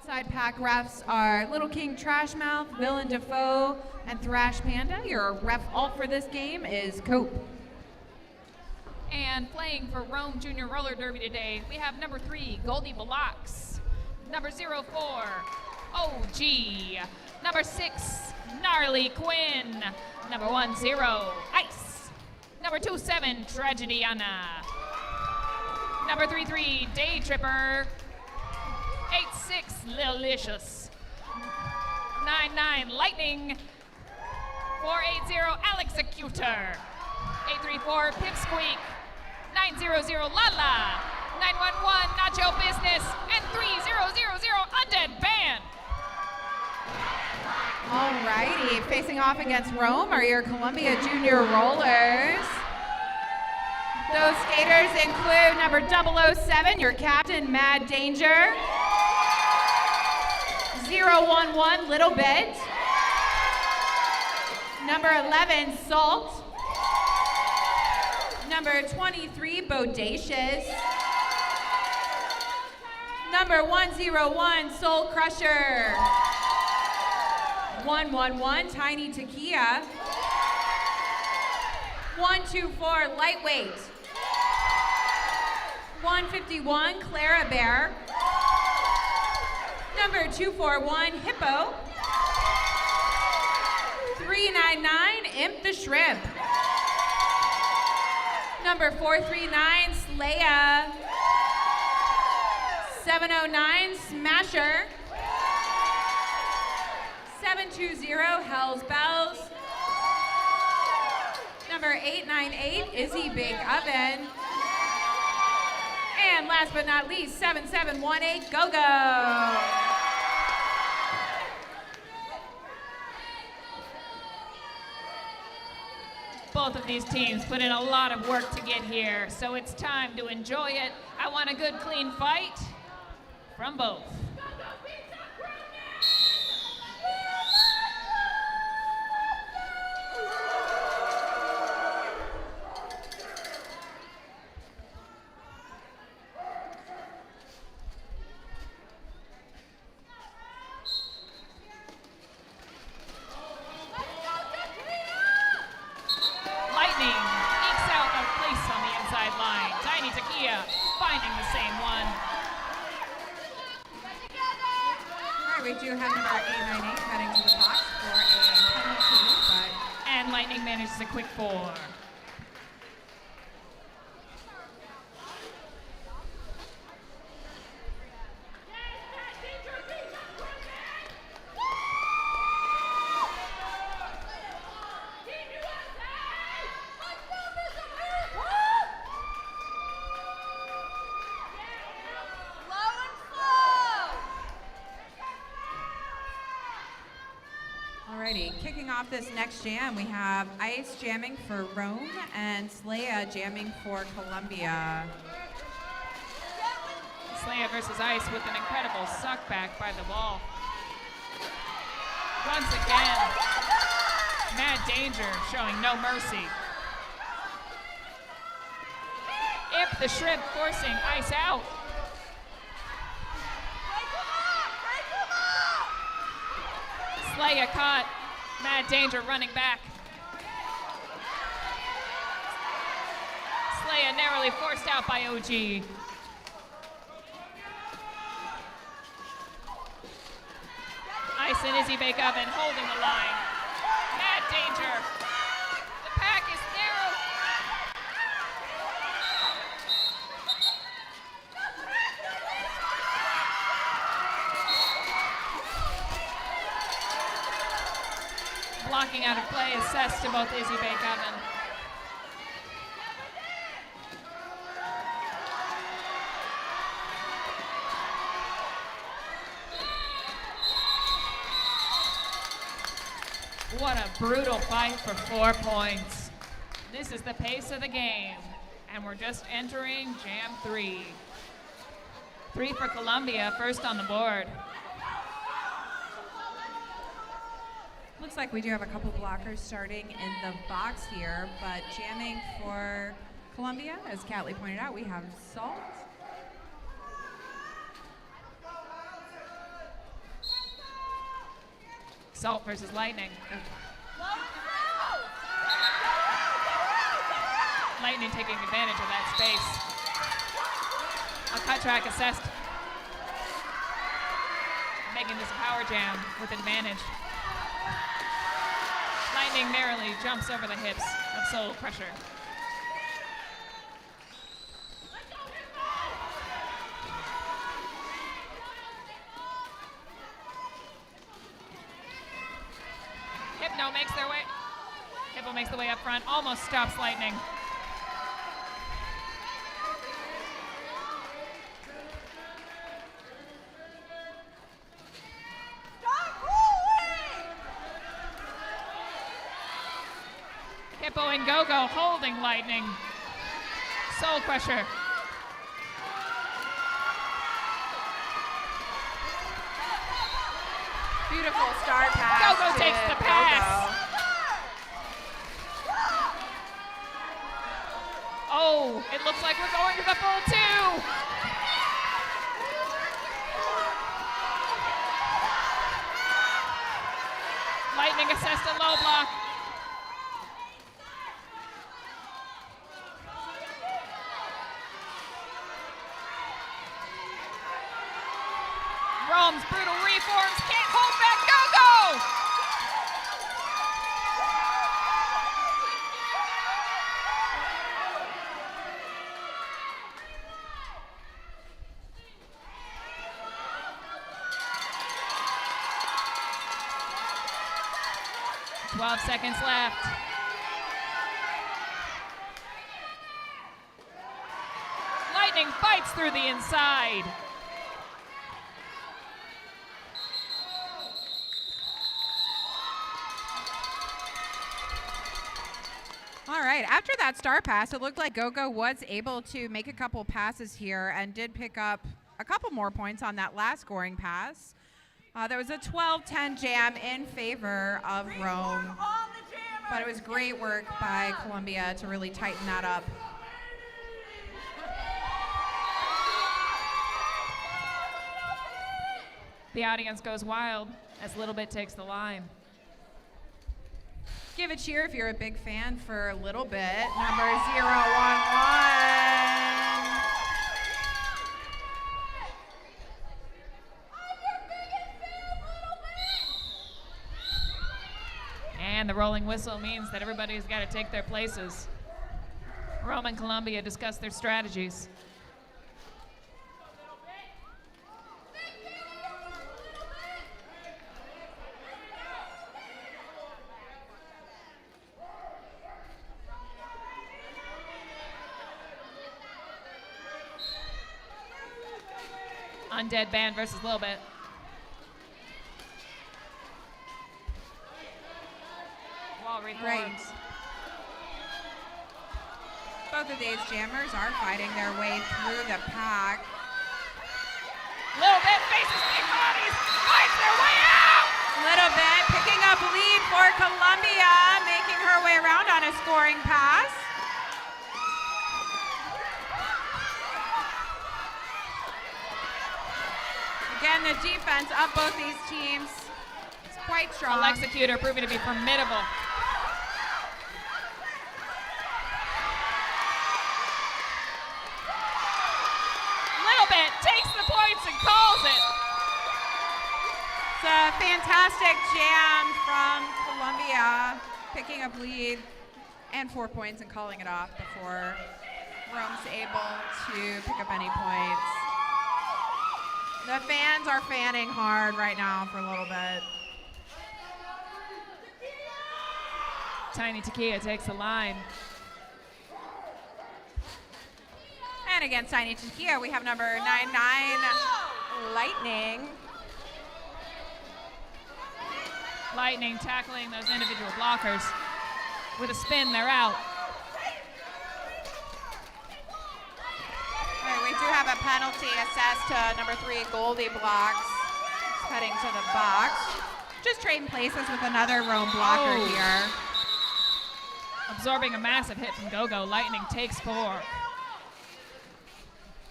Outside pack refs are Little King Trashmouth, Will and Defoe, and Thrash Panda. Your ref alt for this game is Cope. And playing for Rome Junior Roller Derby today, we have number 3, Goldie Blocks. Number 04, OG. Number 6, Gnarly Quinn. Number 10, Ice. Number 27, Tragediana. Number 33, Day Tripper. 86, Lilicious. 99, Lightning. 480, Alexecutor. 834, Pipsqueak. 900, Lala. 911, Nacho Business. And 3000, Undead Band. Alrighty, facing off against Rome are your Columbia Junior Rollers. Those skaters include number 007, your captain, Mad Danger. 011, Little Bit. Number 11, Salt. Number 23, Bodacious. Number 101, Soul Crusher. 111, Tiny Takia. 124, Lightweight. 151, Clara Bear. Number 241, Hippo. 399, Imp the Shrimp. Number 439, Slaya. 709, Smasher. 720, Hell's Bells. Number 898, Izzy Big Oven. And last but not least, 7718, Go-Go. Both of these teams put in a lot of work to get here, so it's time to enjoy it. I want a good, clean fight from both. We do have number 898 heading to the box for a penalty, and Lightning manages a quick 4. Kicking off this next jam, we have Ice jamming for Rome and Slaya jamming for Columbia. Slaya versus Ice with an incredible suck back by the ball. Once again, Mad Danger showing no mercy. Imp the Shrimp forcing Ice out. Slaya caught. Mad Danger running back. Slaya narrowly forced out by OG. Ice and Izzy Bake Oven holding the line. Mad Danger. The pack is narrow. Blocking out of play assessed to both Izzy Bake Oven. What a brutal fight for 4 points. This is the pace of the game, and we're just entering Jam 3. 3 for Columbia, first on the board. Looks like we do have a couple blockers starting in the box here, but jamming for Columbia, as Catley pointed out, we have Salt. Salt versus Lightning. Lightning taking advantage of that space. A cut track assessed. Making this power jam with advantage. Lightning narrowly jumps over the hips of Soul Crusher. Hypno makes the way up front, almost stops Lightning. Hippo and Go-Go holding Lightning. Soul Crusher. Beautiful star pass. Go-Go takes the pass. Go-Go. Oh, it looks like we're going to the full two. Lightning assessed a low block. Rome's brutal reforms can't hold back Go-Go! Twelve seconds left. Lightning fights through the inside. All right, after that star pass, it looked like Go-Go was able to make a couple passes here and did pick up a couple more points on that last scoring pass. There was a 12-10 jam in favor of Rome, but it was great work by Columbia to really tighten that up. The audience goes wild as Little Bit takes the line. Give a cheer if you're a big fan for a Little Bit, number 011. And the rolling whistle means that everybody's got to take their places. Rome and Columbia discuss their strategies. Undead Band versus Little Bit. Wall reforms. Right. Both of these jammers are fighting their way through the pack. Little Bit faces big bodies, fights their way out! Little Bit picking up lead for Columbia, making her way around on a scoring pass. Again, the defense of both these teams is quite strong. Alexecutor proving to be formidable. Little Bit takes the points and calls it. It's a fantastic jam from Columbia, picking up lead and 4 points and calling it off before Rome's able to pick up any points. The fans are fanning hard right now for a Little Bit. Tiny Takia takes the line. And against Tiny Takia, we have number 99, Lightning. Lightning tackling those individual blockers. With a spin, they're out. All right, we do have a penalty assessed to number 3, Goldie Blocks. He's heading to the box. Just trading places with another Rome blocker here. Absorbing a massive hit from Go-Go, Lightning takes 4.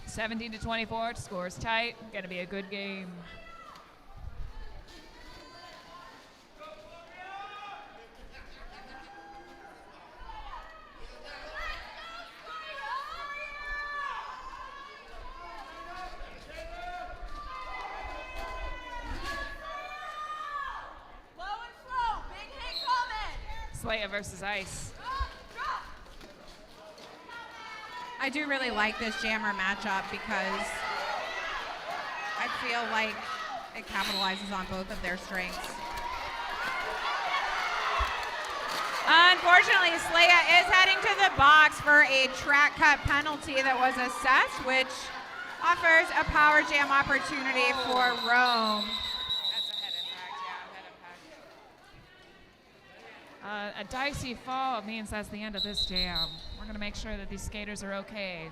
17-24, scores tight. Gonna be a good game. Slaya versus Ice. I do really like this jammer matchup because I feel like it capitalizes on both of their strengths. Unfortunately, Slaya is heading to the box for a track cut penalty that was assessed, which offers a power jam opportunity for Rome. That's a head impact, yeah, head impact. A dicey fall means that's the end of this jam. We're going to make sure that these skaters are okay.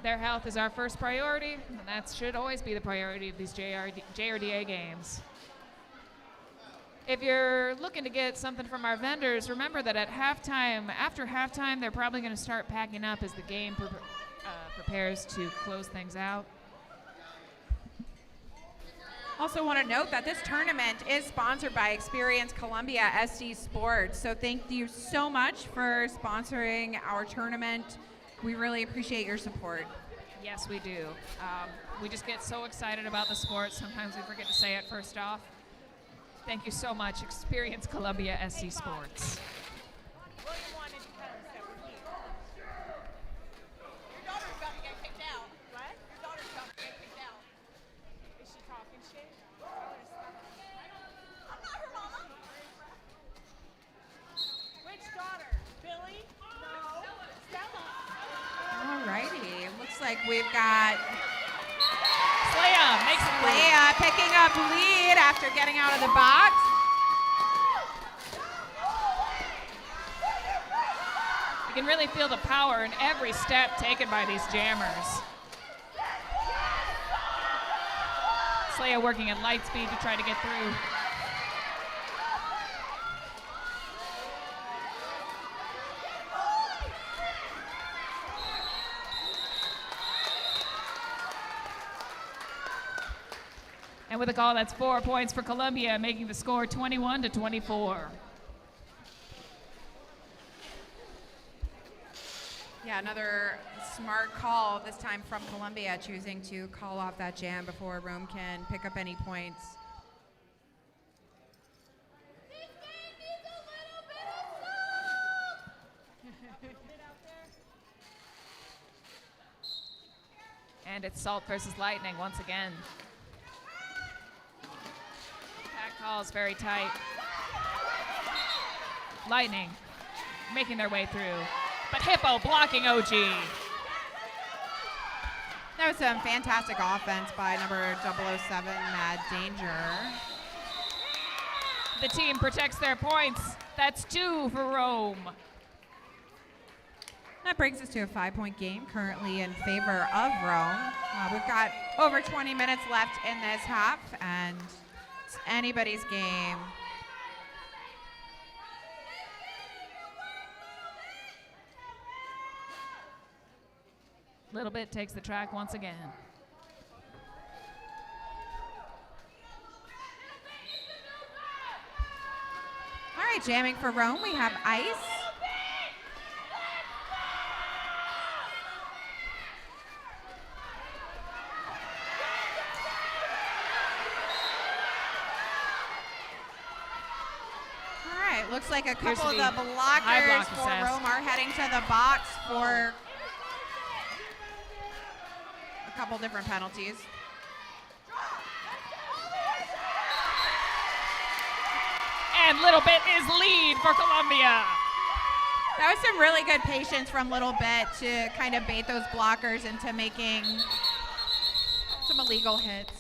Their health is our first priority, and that should always be the priority of these JRDA games. If you're looking to get something from our vendors, remember that at halftime, after halftime, they're probably going to start packing up as the game prepares to close things out. Also want to note that this tournament is sponsored by Experience Columbia SD Sports. So thank you so much for sponsoring our tournament. We really appreciate your support. Yes, we do. We just get so excited about the sport. Sometimes we forget to say it first off. Thank you so much, Experience Columbia SD Sports. William wanted to tell us that we're here. Your daughter's about to get kicked out. What? Your daughter's about to get kicked out. Is she talking shit? I'm not her mama. Which daughter? Billy? No. Stella. Alrighty, looks like we've got Slaya makes it lead. Slaya picking up lead after getting out of the box. You can really feel the power in every step taken by these jammers. Slaya working at light speed to try to get through. And with a call, that's 4 points for Columbia, making the score 21-24. Yeah, another smart call, this time from Columbia, choosing to call off that jam before Rome can pick up any points. And it's Salt versus Lightning once again. That call's very tight. Lightning making their way through. But Hippo blocking OG. That was some fantastic offense by number 007, Mad Danger. The team protects their points. That's 2 for Rome. That brings us to a 5-point game, currently in favor of Rome. We've got over 20 minutes left in this half, and it's anybody's game. Little Bit takes the track once again. All right, jamming for Rome, we have Ice. All right, looks like a couple of the blockers for Rome are heading to the box for a couple different penalties. And Little Bit is lead for Columbia. That was some really good patience from Little Bit to kind of bait those blockers into making some illegal hits.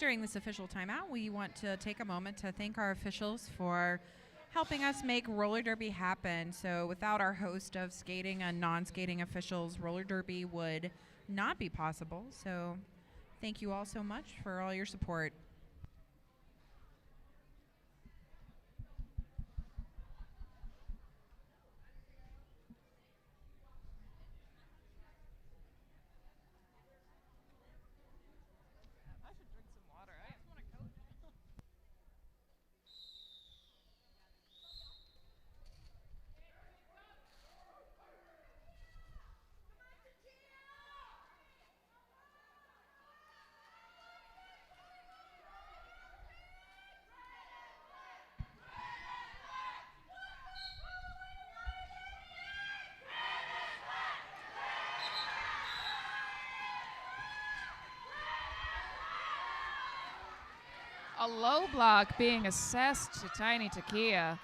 during this official timeout, we want to take a moment to thank our officials for helping us make roller derby happen. So without our host of skating and non-skating officials, roller derby would not be possible. So thank you all so much for all your support. A low block being assessed to Tiny Takia.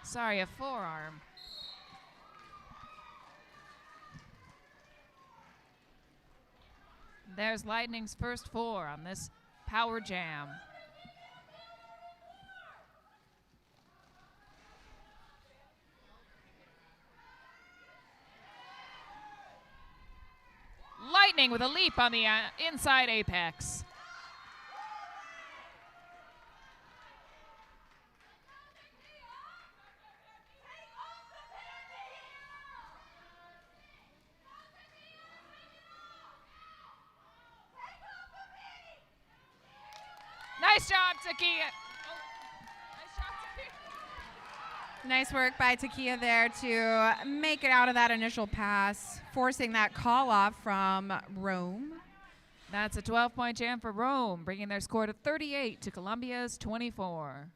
Sorry, a forearm. There's Lightning's first 4 on this power jam. Lightning with a leap on the inside apex. Nice job, Takia. Nice work by Takia there to make it out of that initial pass, forcing that call off from Rome. That's a 12-point jam for Rome, bringing their score to 38 to Columbia's 24.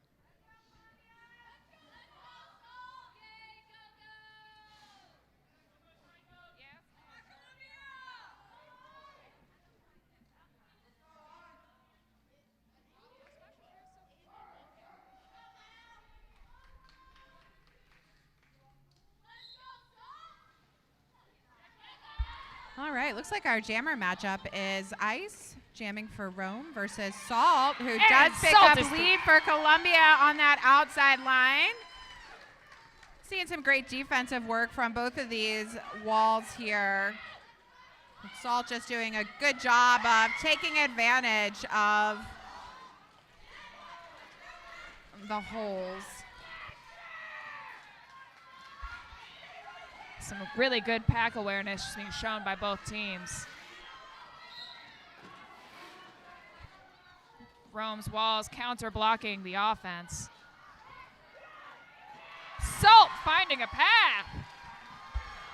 All right, looks like our jammer matchup is Ice jamming for Rome versus Salt, who does pick Salt up is lead for Columbia on that outside line. Seeing some great defensive work from both of these walls here. Salt just doing a good job of taking advantage of the holes. Some really good pack awareness being shown by both teams. Rome's walls counter blocking the offense. Salt finding a path.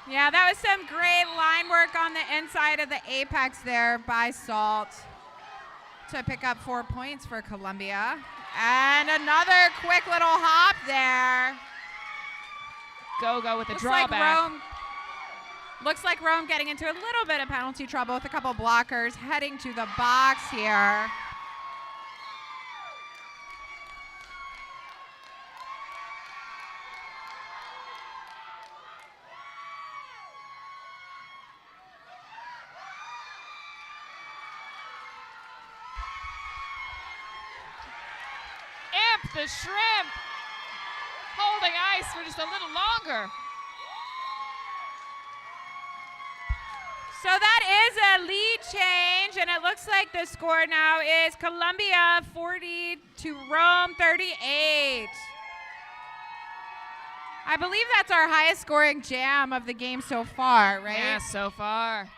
Yeah, that was some great line work on the inside of the apex there by Salt to pick up 4 points for Columbia. And another quick little hop there. Go with the drawback. Looks like Rome getting into a little bit of penalty trouble with a couple blockers heading to the box here. Imp the shrimp holding ice for just a little longer. So that is a lead change, and it looks like the score now is Columbia 40 to Rome 38. I believe that's our highest scoring jam of the game so far, right? Yeah, so far.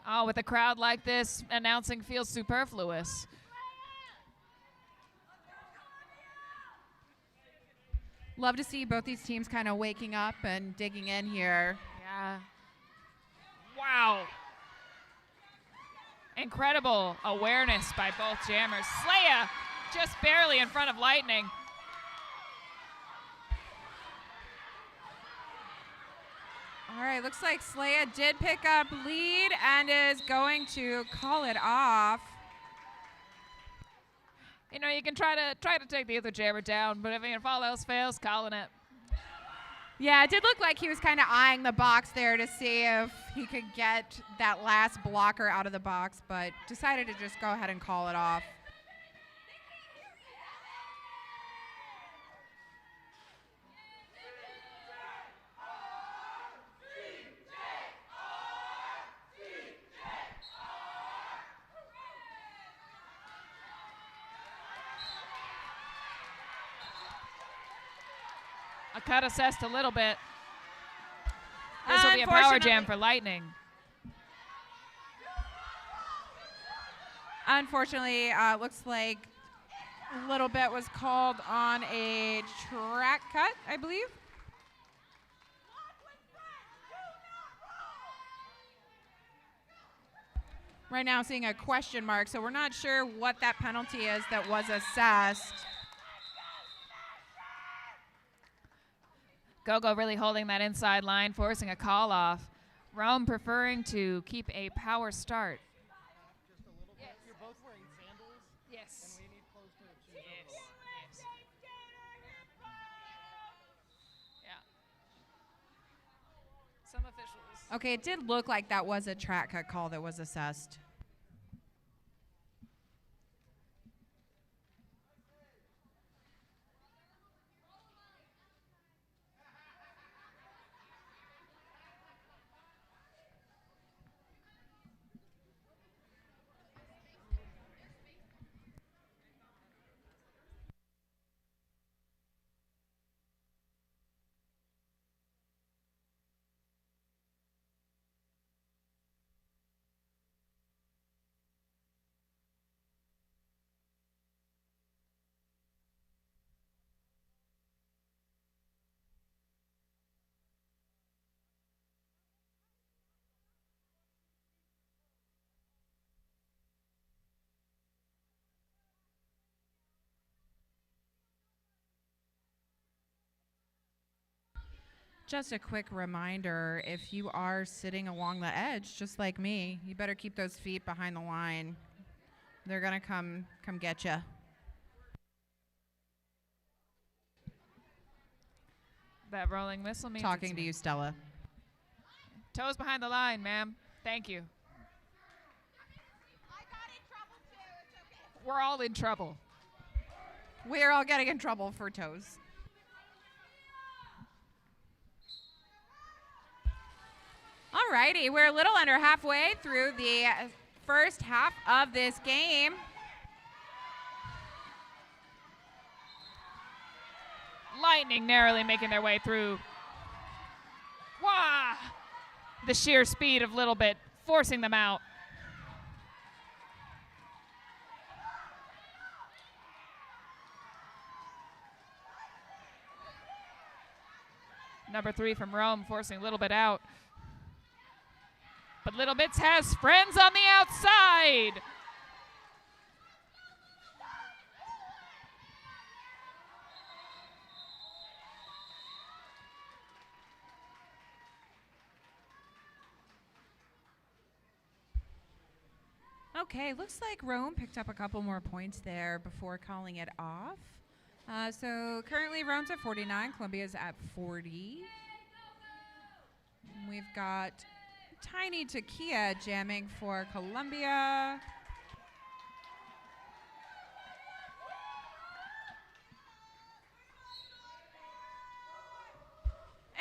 Oh, with a crowd like this, announcing feels superfluous. Love to see both these teams kind of waking up and digging in here. Yeah. Wow. Incredible awareness by both jammers. Slaya just barely in front of Lightning. All right, looks like Slaya did pick up lead and is going to call it off. You know, you can try to take the other jammer down, but if all else fails, calling it. Yeah, it did look like he was kind of eyeing the box there to see if he could get that last blocker out of the box, but decided to just go ahead and call it off. A cut assessed a little bit. This will be a power jam for Lightning. Unfortunately, looks like a little bit was called on a track cut, I believe. Right now seeing a question mark, so we're not sure what that penalty is that was assessed. Gogo really holding that inside line, forcing a call off. Rome preferring to keep a power start. Just a little bit. You're both wearing sandals. Yes. And we need closed-toed shoes over the line. Yes. Yeah. Some officials. Okay, it did look like that was a track cut call that was assessed. Just a quick reminder, if you are sitting along the edge, just like me, you better keep those feet behind the line. They're gonna come get you. That rolling whistle means Talking to you, Stella. Toes behind the line, ma'am. Thank you. I got in trouble too. It's okay. We're all in trouble. We're all getting in trouble for toes. Alrighty, we're a little under halfway through the first half of this game. Lightning narrowly making their way through. Wah! The sheer speed of Little Bit forcing them out. Number 3 from Rome forcing Little Bit out. But Little Bits has friends on the outside. Okay, looks like Rome picked up a couple more points there before calling it off. So currently Rome's at 49, Columbia's at 40. We've got Tiny Takia jamming for Columbia.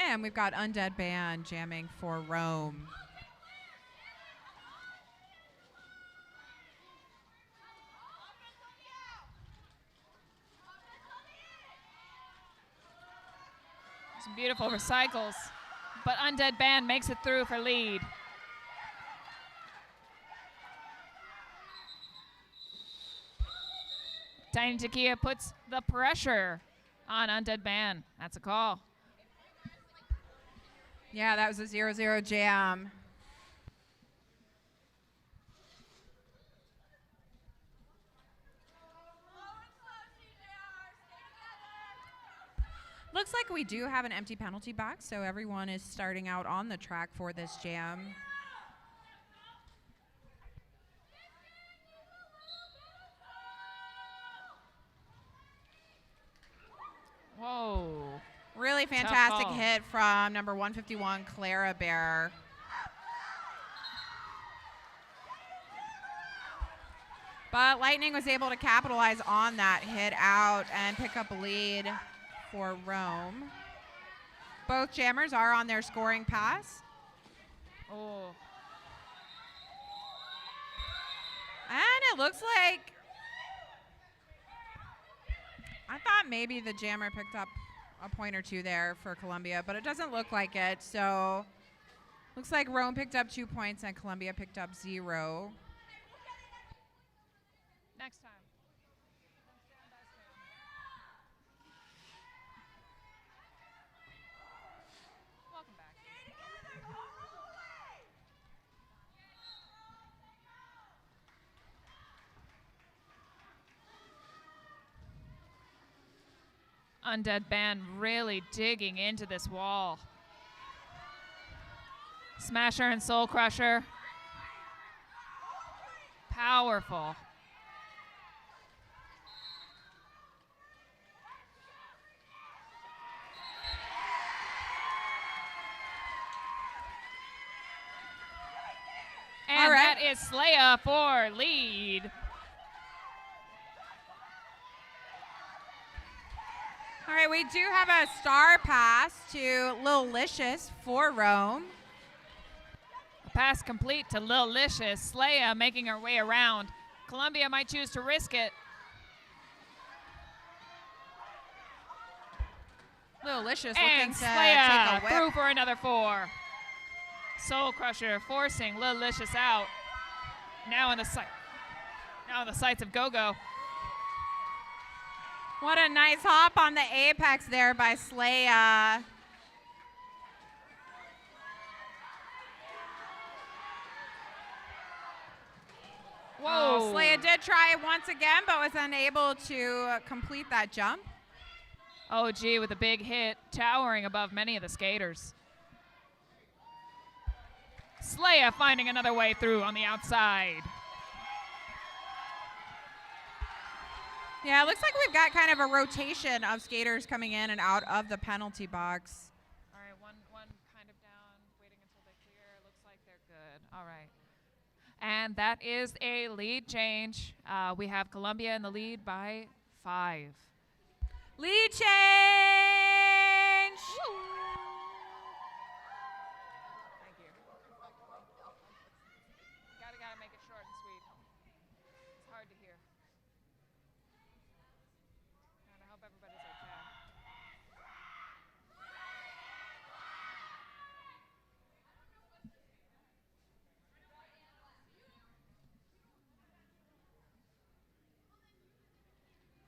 And we've got Undead Band jamming for Rome. Some beautiful recycles, but Undead Band makes it through for lead. Tiny Takia puts the pressure on Undead Band. That's a call. Yeah, that was a 0-0 jam. Looks like we do have an empty penalty box, so everyone is starting out on the track for this jam. Whoa. Really really fantastic ball. hit from number 151, Clara Bear. But Lightning was able to capitalize on that hit out and pick up a lead for Rome. Both jammers are on their scoring pass. Oh. And it looks like, I thought maybe the jammer picked up a point or two there for Columbia, but it doesn't look like it. So looks like Rome picked up 2 points and Columbia picked up 0. Next time. Welcome back. Undead Band really digging into this wall. Smasher and Soul Crusher. Powerful. And All right. that is Slaya for lead. All right, we do have a star pass to Lil Licious for Rome. A pass complete to Lil Licious. Slaya making her way around. Columbia might choose to risk it. Lil Licious And looking to Slaya take a whip. through for another 4. Soul Crusher forcing Lil Licious out. Now in the sights of Go-Go. What a nice hop on the apex there by Slaya. Whoa. Slaya did try it once again, but was unable to complete that jump. OG with a big hit, towering above many of the skaters. Slaya finding another way through on the outside. Yeah, it looks like we've got kind of a rotation of skaters coming in and out of the penalty box. All right, one kind of down, waiting until they clear. Looks like they're good. All right. And that is a lead change. We have Columbia in the lead by 5. Lead change! Thank you. Gotta make it short and sweet. It's hard to hear. And I hope everybody's okay.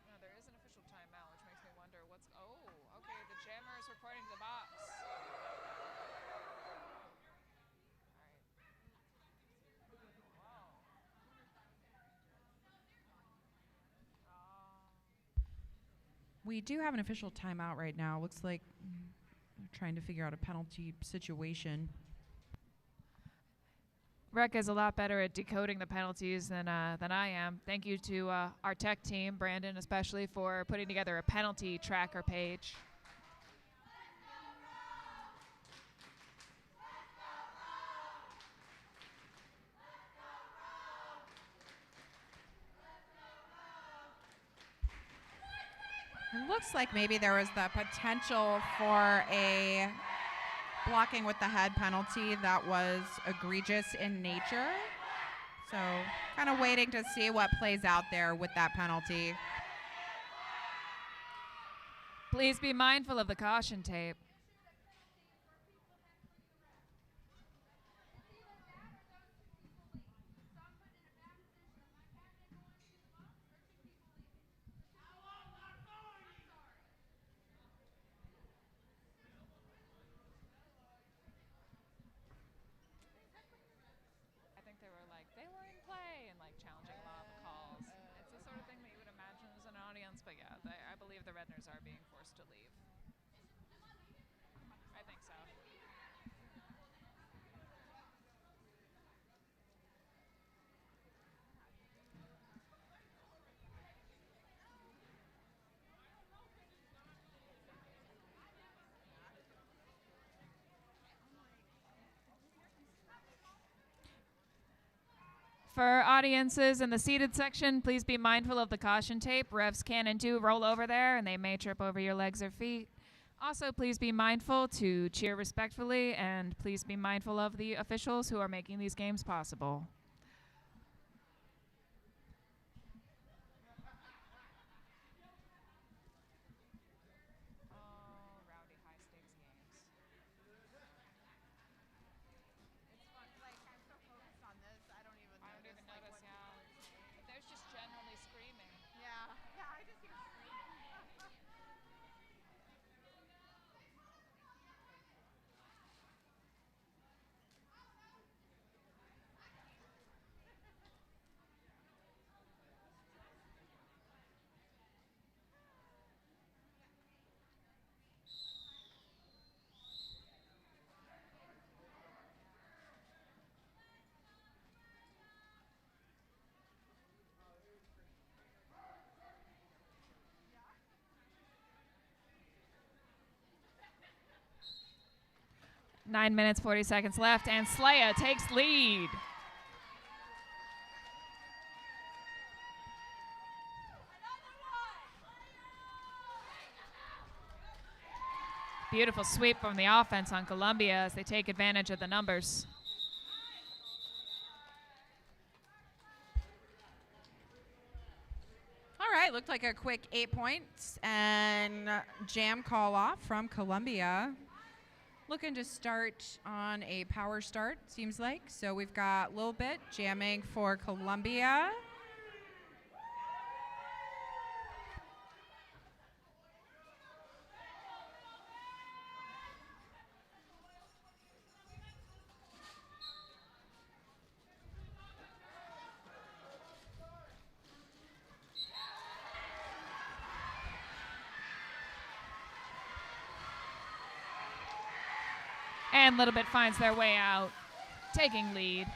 No, there is an official timeout, which makes me wonder what's. Oh, okay. The jammer is reporting to the box. We do have an official timeout right now. Looks like they're trying to figure out a penalty situation. Rec is a lot better at decoding the penalties than I am. Thank you to our tech team, Brandon especially, for putting together a penalty tracker page. It looks like maybe there was the potential for a blocking with the head penalty that was egregious in nature. So kind of waiting to see what plays out there with that penalty. Please be mindful of the caution tape. I think they were in play and challenging a lot of the calls. It's the sort of thing that you would imagine as an audience, but yeah, I believe the Redners are being forced to leave. I think so. For audiences in the seated section, please be mindful of the caution tape. Refs can and do roll over there, and they may trip over your legs or feet. Also, please be mindful to cheer respectfully, and please be mindful of the officials who are making these games possible. There's just generally screaming. Yeah, I just hear screaming. 9 minutes, 40 seconds left, and Slaya takes lead. Beautiful sweep from the offense on Columbia as they take advantage of the numbers. All right, looked like a quick 8 points and jam call off from Columbia. Looking to start on a power start, seems like. So we've got a little bit jamming for Columbia. And Little Bit finds their way out, taking lead.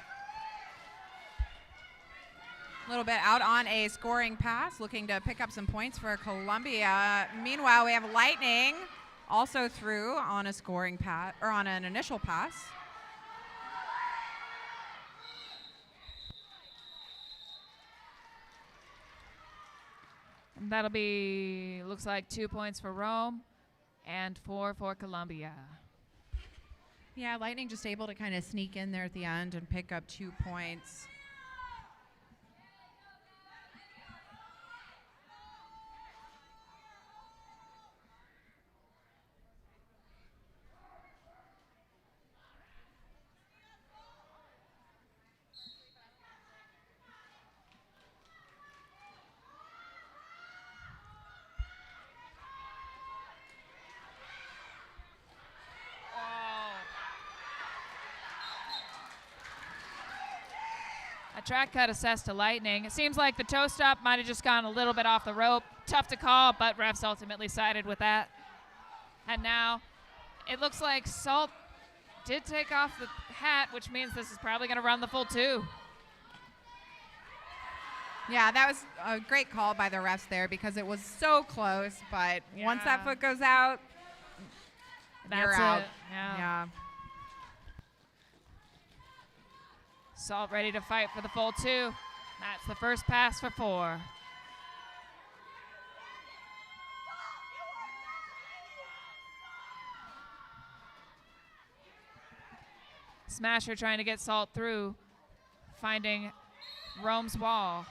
A little bit out on a scoring pass, looking to pick up some points for Columbia. Meanwhile, we have Lightning also through on a scoring pass, or on an initial pass. And that'll be, looks like 2 points for Rome and 4 for Columbia. Yeah, Lightning just able to kind of sneak in there at the end and pick up 2 points. A track cut assessed to Lightning. It seems like the toe stop might have just gone a little bit off the rope. Tough to call, but refs ultimately sided with that. And now it looks like Salt did take off the hat, which means this is probably going to run the full 2. Yeah, that was a great call by the refs there because it was so close, but once that foot goes out, you're out. Yeah. Salt ready to fight for the full 2. That's the first pass for 4. Smasher trying to get Salt through, finding Rome's wall.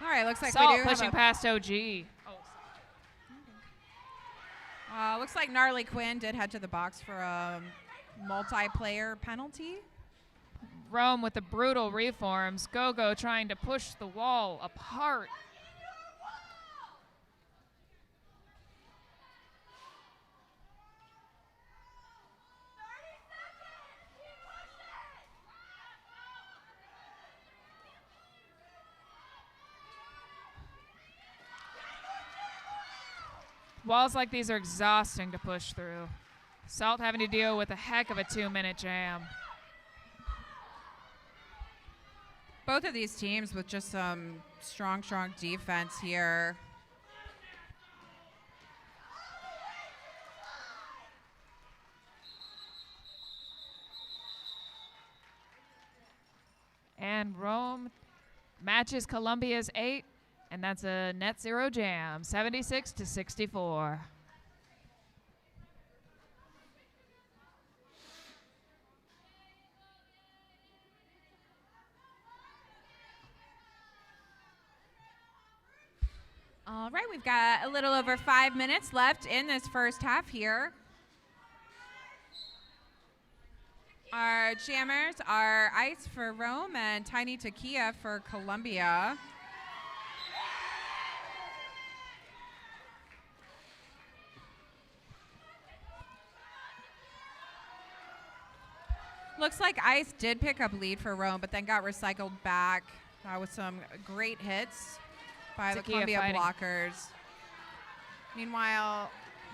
All right, looks like Salt we do pushing have past OG. looks like Gnarly Quinn did head to the box for a multiplayer penalty. Rome with the brutal reforms. Gogo trying to push the wall apart. Walls like these are exhausting to push through. Salt having to deal with a heck of a 2-minute jam. Both of these teams with just some strong defense here. And Rome matches Columbia's 8, and that's a net 0 jam, 76-64. All right, we've got a little over 5 minutes left in this first half here. Our jammers are Ice for Rome and Tiny Takia for Columbia. Looks like Ice did pick up lead for Rome, but then got recycled back with some great hits by the Takia Columbia fighting. blockers. Meanwhile,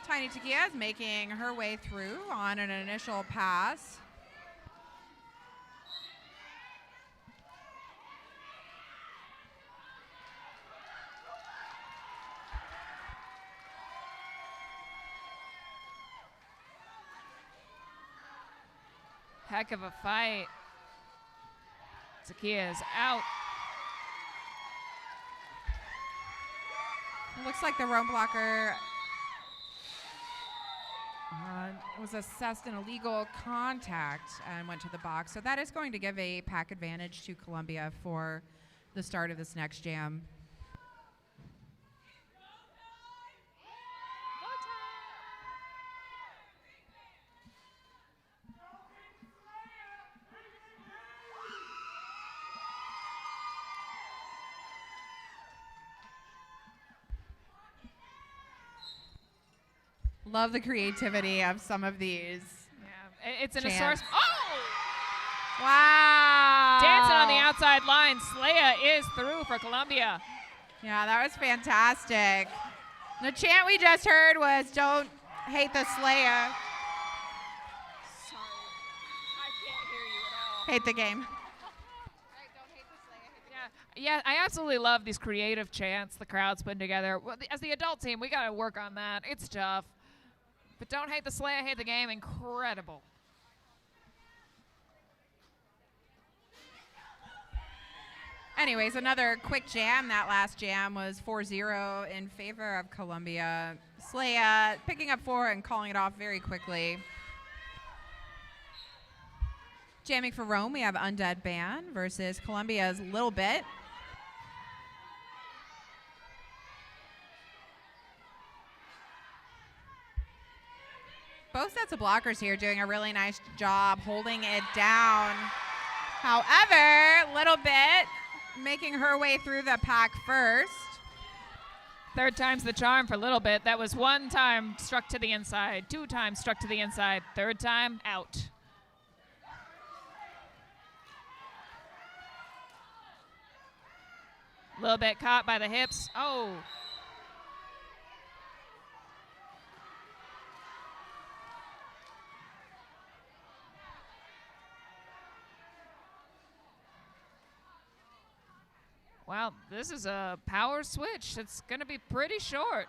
Tiny Takia is making her way through on an initial pass. Heck of a fight. Takia is out. It looks like the Rome blocker was assessed an illegal contact and went to the box. So that is going to give a pack advantage to Columbia for the start of this next jam. Love the creativity of some of these. Yeah, it's an Chance. assortment. Oh! Wow. Dancing on the outside line. Slaya is through for Columbia. Yeah, that was fantastic. The chant we just heard was "Don't hate the Slaya, Sorry. I can't hear you at all. hate the game." Right, don't hate the Slaya, hate the Yeah, I absolutely love these creative chants the crowd's putting together. Well, as the adult team, we got to work on that. It's tough. But don't hate the Slaya, hate the game. Incredible. Anyways, another quick jam. That last jam was 4-0 in favor of Columbia. Slaya picking up 4 and calling it off very quickly. Jamming for Rome, we have Undead Band versus Columbia's Little Bit. Both sets of blockers here doing a really nice job holding it down. However, Little Bit making her way through the pack first. Third time's the charm for a little bit. That was 1 time struck to the inside, 2 times struck to the inside, 3rd time out. A little bit caught by the hips. Oh. Wow, this is a power switch. It's going to be pretty short.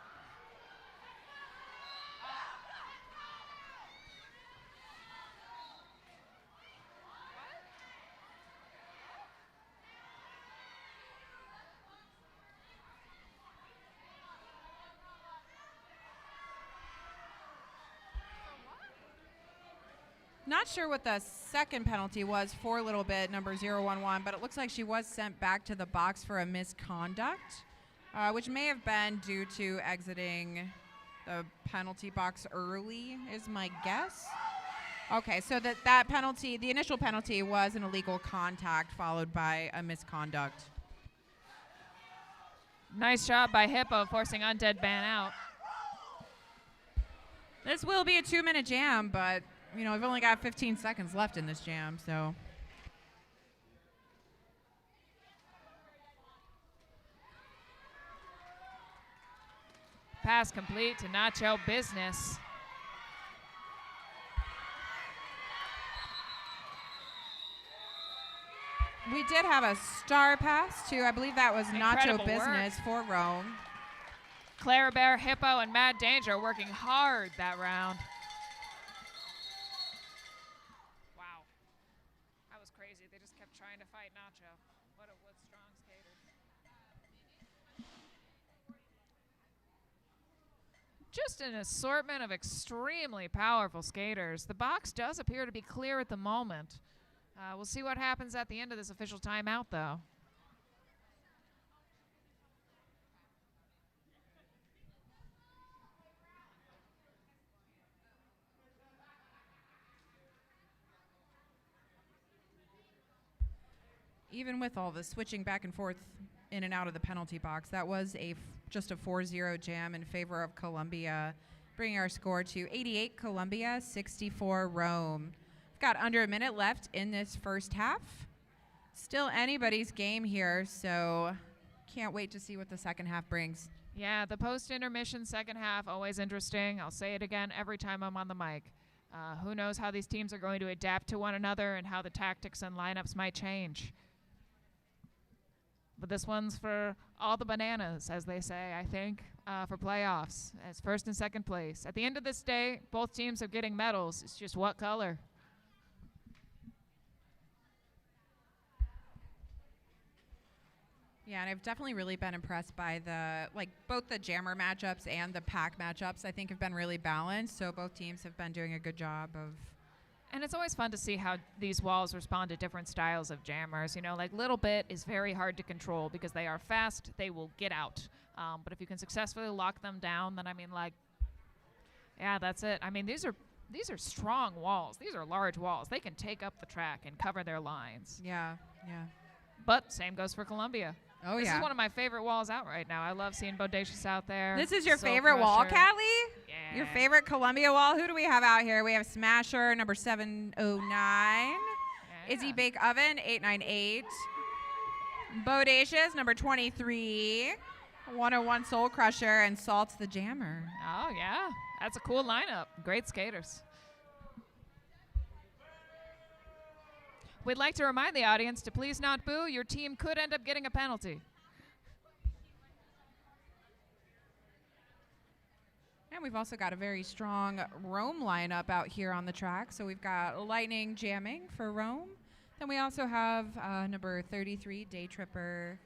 Not sure what the second penalty was for Little Bit, number 011, but it looks like she was sent back to the box for a misconduct, which may have been due to exiting the penalty box early, is my guess. Okay, so that penalty, the initial penalty was an illegal contact followed by a misconduct. Nice job by Hippo forcing Undead Ban out. This will be a 2-minute jam, but you know, we've only got 15 seconds left in this jam, so. Pass complete to Nacho Business. We did have a star pass to, I believe that was Nacho Incredible Business for Rome. Clara Bear, Hippo, and Mad Danger working hard that round. Wow. That was crazy. They just kept trying to fight Nacho. What strong skaters. Just an assortment of extremely powerful skaters. The box does appear to be clear at the moment. We'll see what happens at the end of this official timeout, though. Even with all the switching back and forth in and out of the penalty box, that was just a 4-0 jam in favor of Columbia, bringing our score to 88 Columbia, 64 Rome. We've got under a minute left in this first half. Still anybody's game here, so can't wait to see what the second half brings. Yeah, the post-intermission second half, always interesting. I'll say it again every time I'm on the mic. Who knows how these teams are going to adapt to one another and how the tactics and lineups might change. But this one's for all the bananas, as they say, I think, for playoffs, as first and second place. At the end of this day, both teams are getting medals. It's just what color. Yeah, and I've definitely really been impressed by both the jammer matchups and the pack matchups, I think have been really balanced. So both teams have been doing a good job of. And it's always fun to see how these walls respond to different styles of jammers. You know, like Little Bit is very hard to control because they are fast, they will get out. But if you can successfully lock them down, then yeah, that's it. I mean, these are strong walls. These are large walls. They can take up the track and cover their lines. Yeah. But same goes for Columbia. Oh, this yeah. is one of my favorite walls out right now. I love seeing Bodacious out there. This is your Soul favorite wall, Crusher. Callie? Yeah. Your favorite Columbia wall? Who do we have out here? We have Smasher, number 709. Yeah. Izzy Bake Oven, 898. Bodacious, number 23. 101 Soul Crusher, and Salt's the Jammer. Oh, yeah. That's a cool lineup. Great skaters. We'd like to remind the audience to please not boo. Your team could end up getting a penalty. And we've also got a very strong Rome lineup out here on the track. So we've got Lightning jamming for Rome. Then we also have number 33, Day Tripper.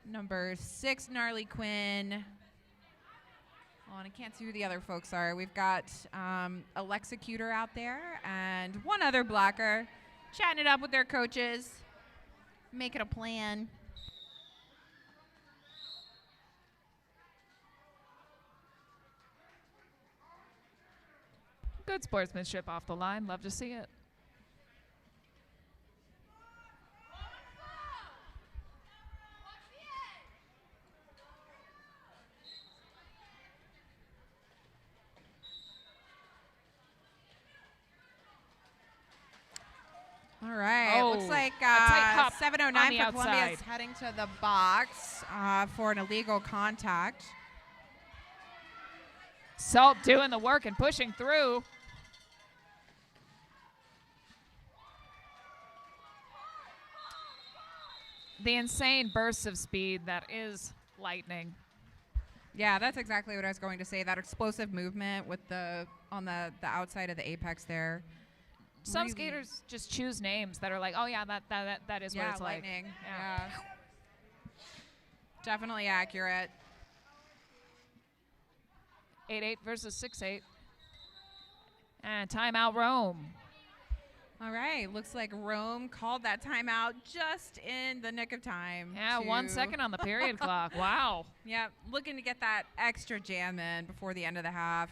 Number 6, Gnarly Quinn. Oh, and I can't see who the other folks are. We've got Alexecutor out there and one other blocker chatting it up with their coaches, making a plan. Good sportsmanship off the line. Love to see it. All right. Oh, Looks like a tight hop 709 on the for Columbia is outside. heading to the box for an illegal contact. Salt doing the work and pushing through. The insane bursts of speed that is Lightning. Yeah, that's exactly what I was going to say. That explosive movement with on the outside of the apex there. Some Really- skaters just choose names that are like, oh yeah, that is what Yeah, it's Lightning. like. Yeah. Definitely accurate. 8-8 versus 6-8. And timeout Rome. All right. Looks like Rome called that timeout just in the nick of time. Yeah, 1 second on the period clock. Wow. Yeah, looking to get that extra jam in before the end of the half.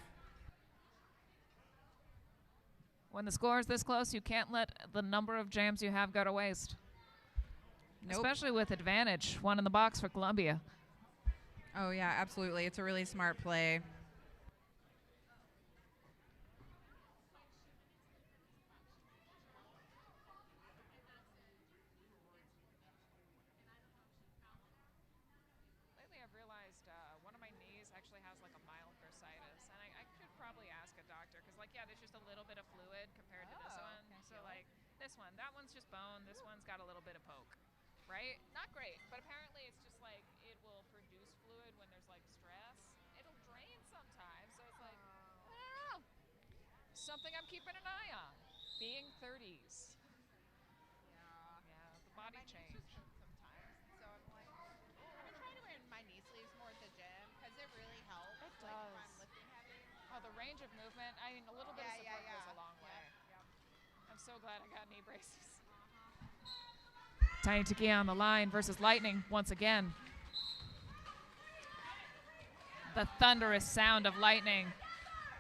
When the score is this close, you can't let the number of jams you have go to waste. Nope. Especially with advantage. One in the box for Columbia. Oh, yeah, absolutely. It's a really smart play. Lately I've realized one of my knees actually has like a mild bursitis. And I should probably ask a doctor because there's just a little bit of fluid compared to this one. So this one, that one's just bone. This one's got a little bit of poke. Right? Not great, but apparently it's just like it will produce fluid when there's like stress. It'll drain sometimes, so it's like, I don't know. Something I'm keeping an eye on. Being 30s. Yeah, the body range of movement. I mean, a little bit of Yeah, support yeah, goes yeah. a long way. Yep. I'm so glad I got knee braces. Tiny Takia on the line versus Lightning once again. The thunderous sound of lightning.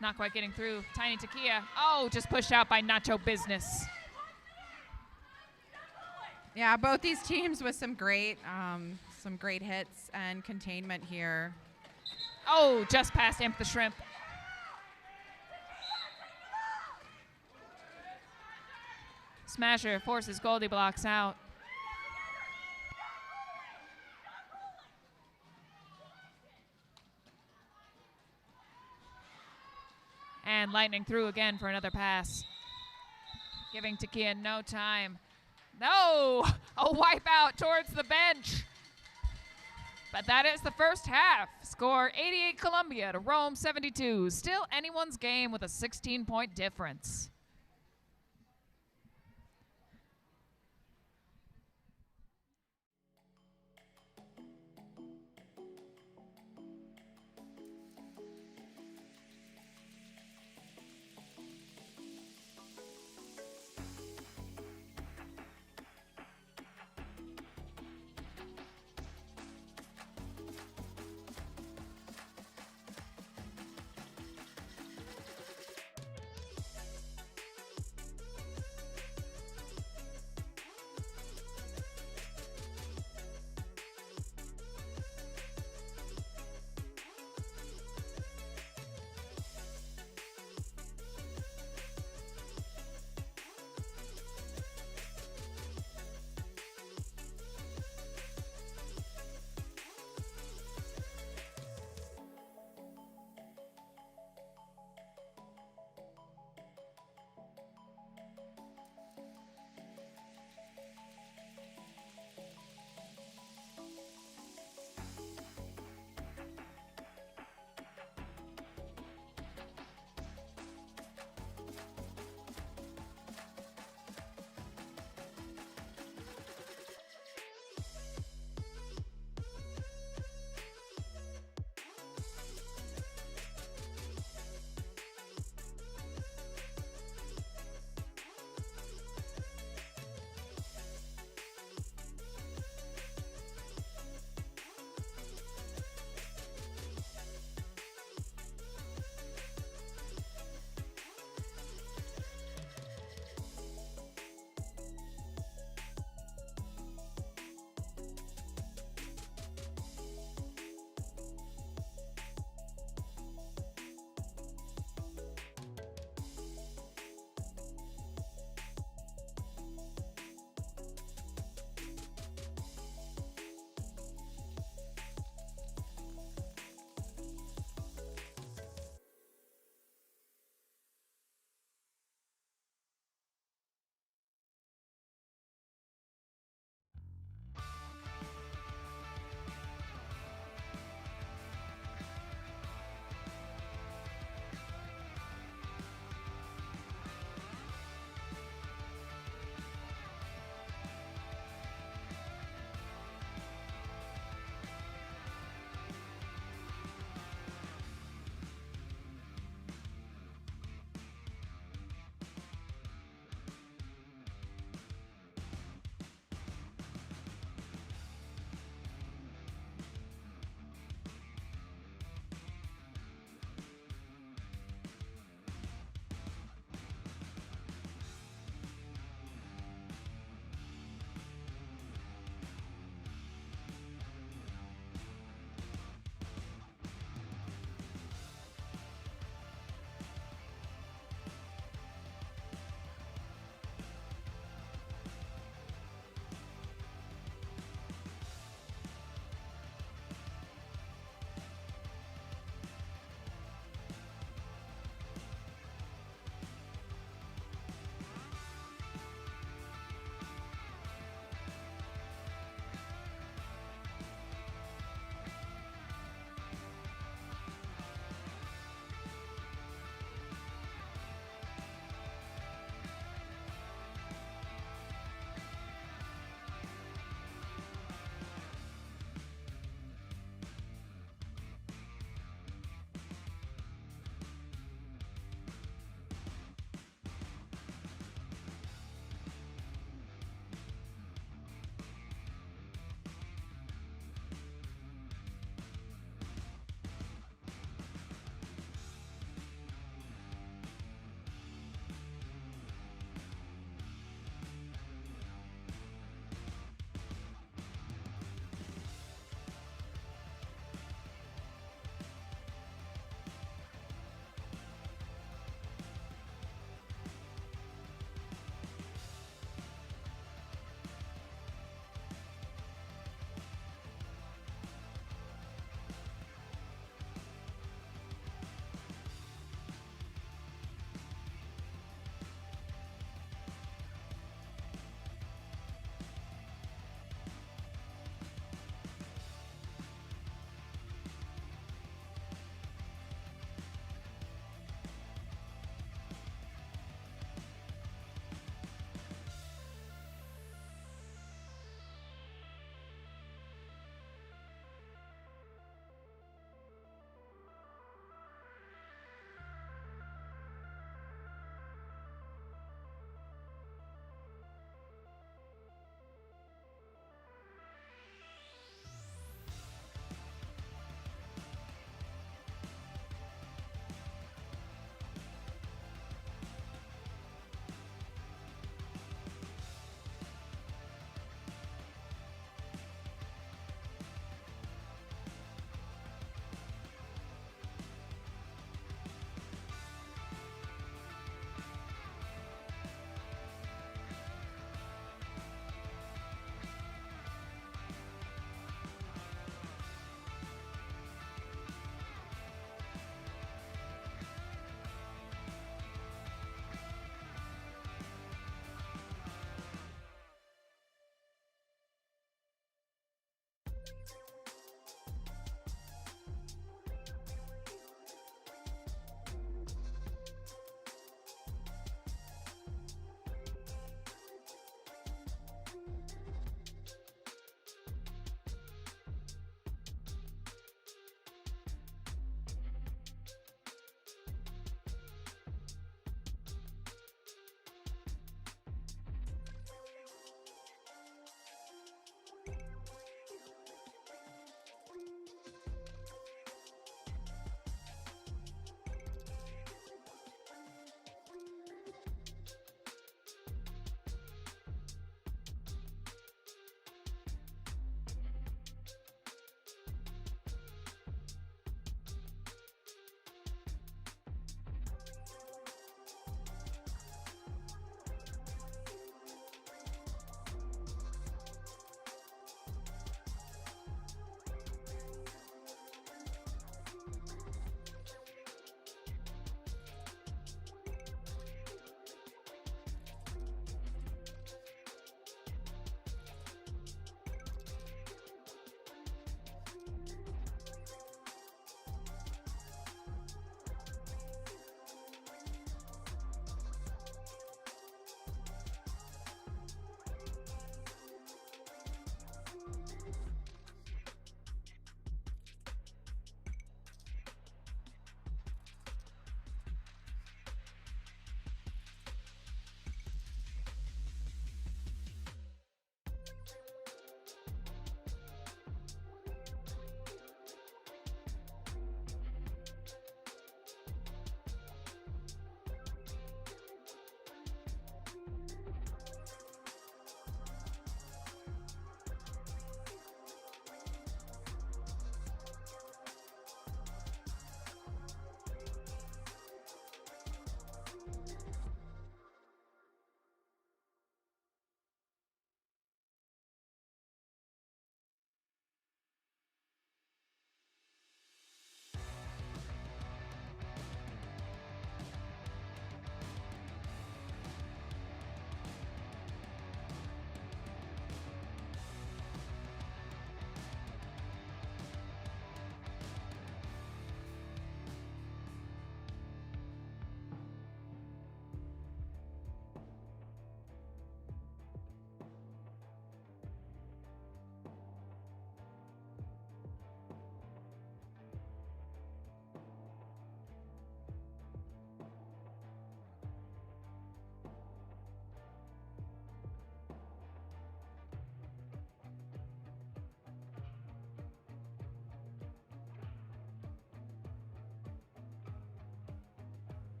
Not quite getting through. Tiny Takia. Oh, just pushed out by Nacho Business. Yeah, both these teams with some great hits and containment here. Oh, just past Imp the Shrimp. Smasher forces Goldie Blocks out. And Lightning through again for another pass. Giving Takia no time. No! A wipeout towards the bench. But that is the first half. Score 88 Columbia to Rome 72. Still anyone's game with a 16-point difference.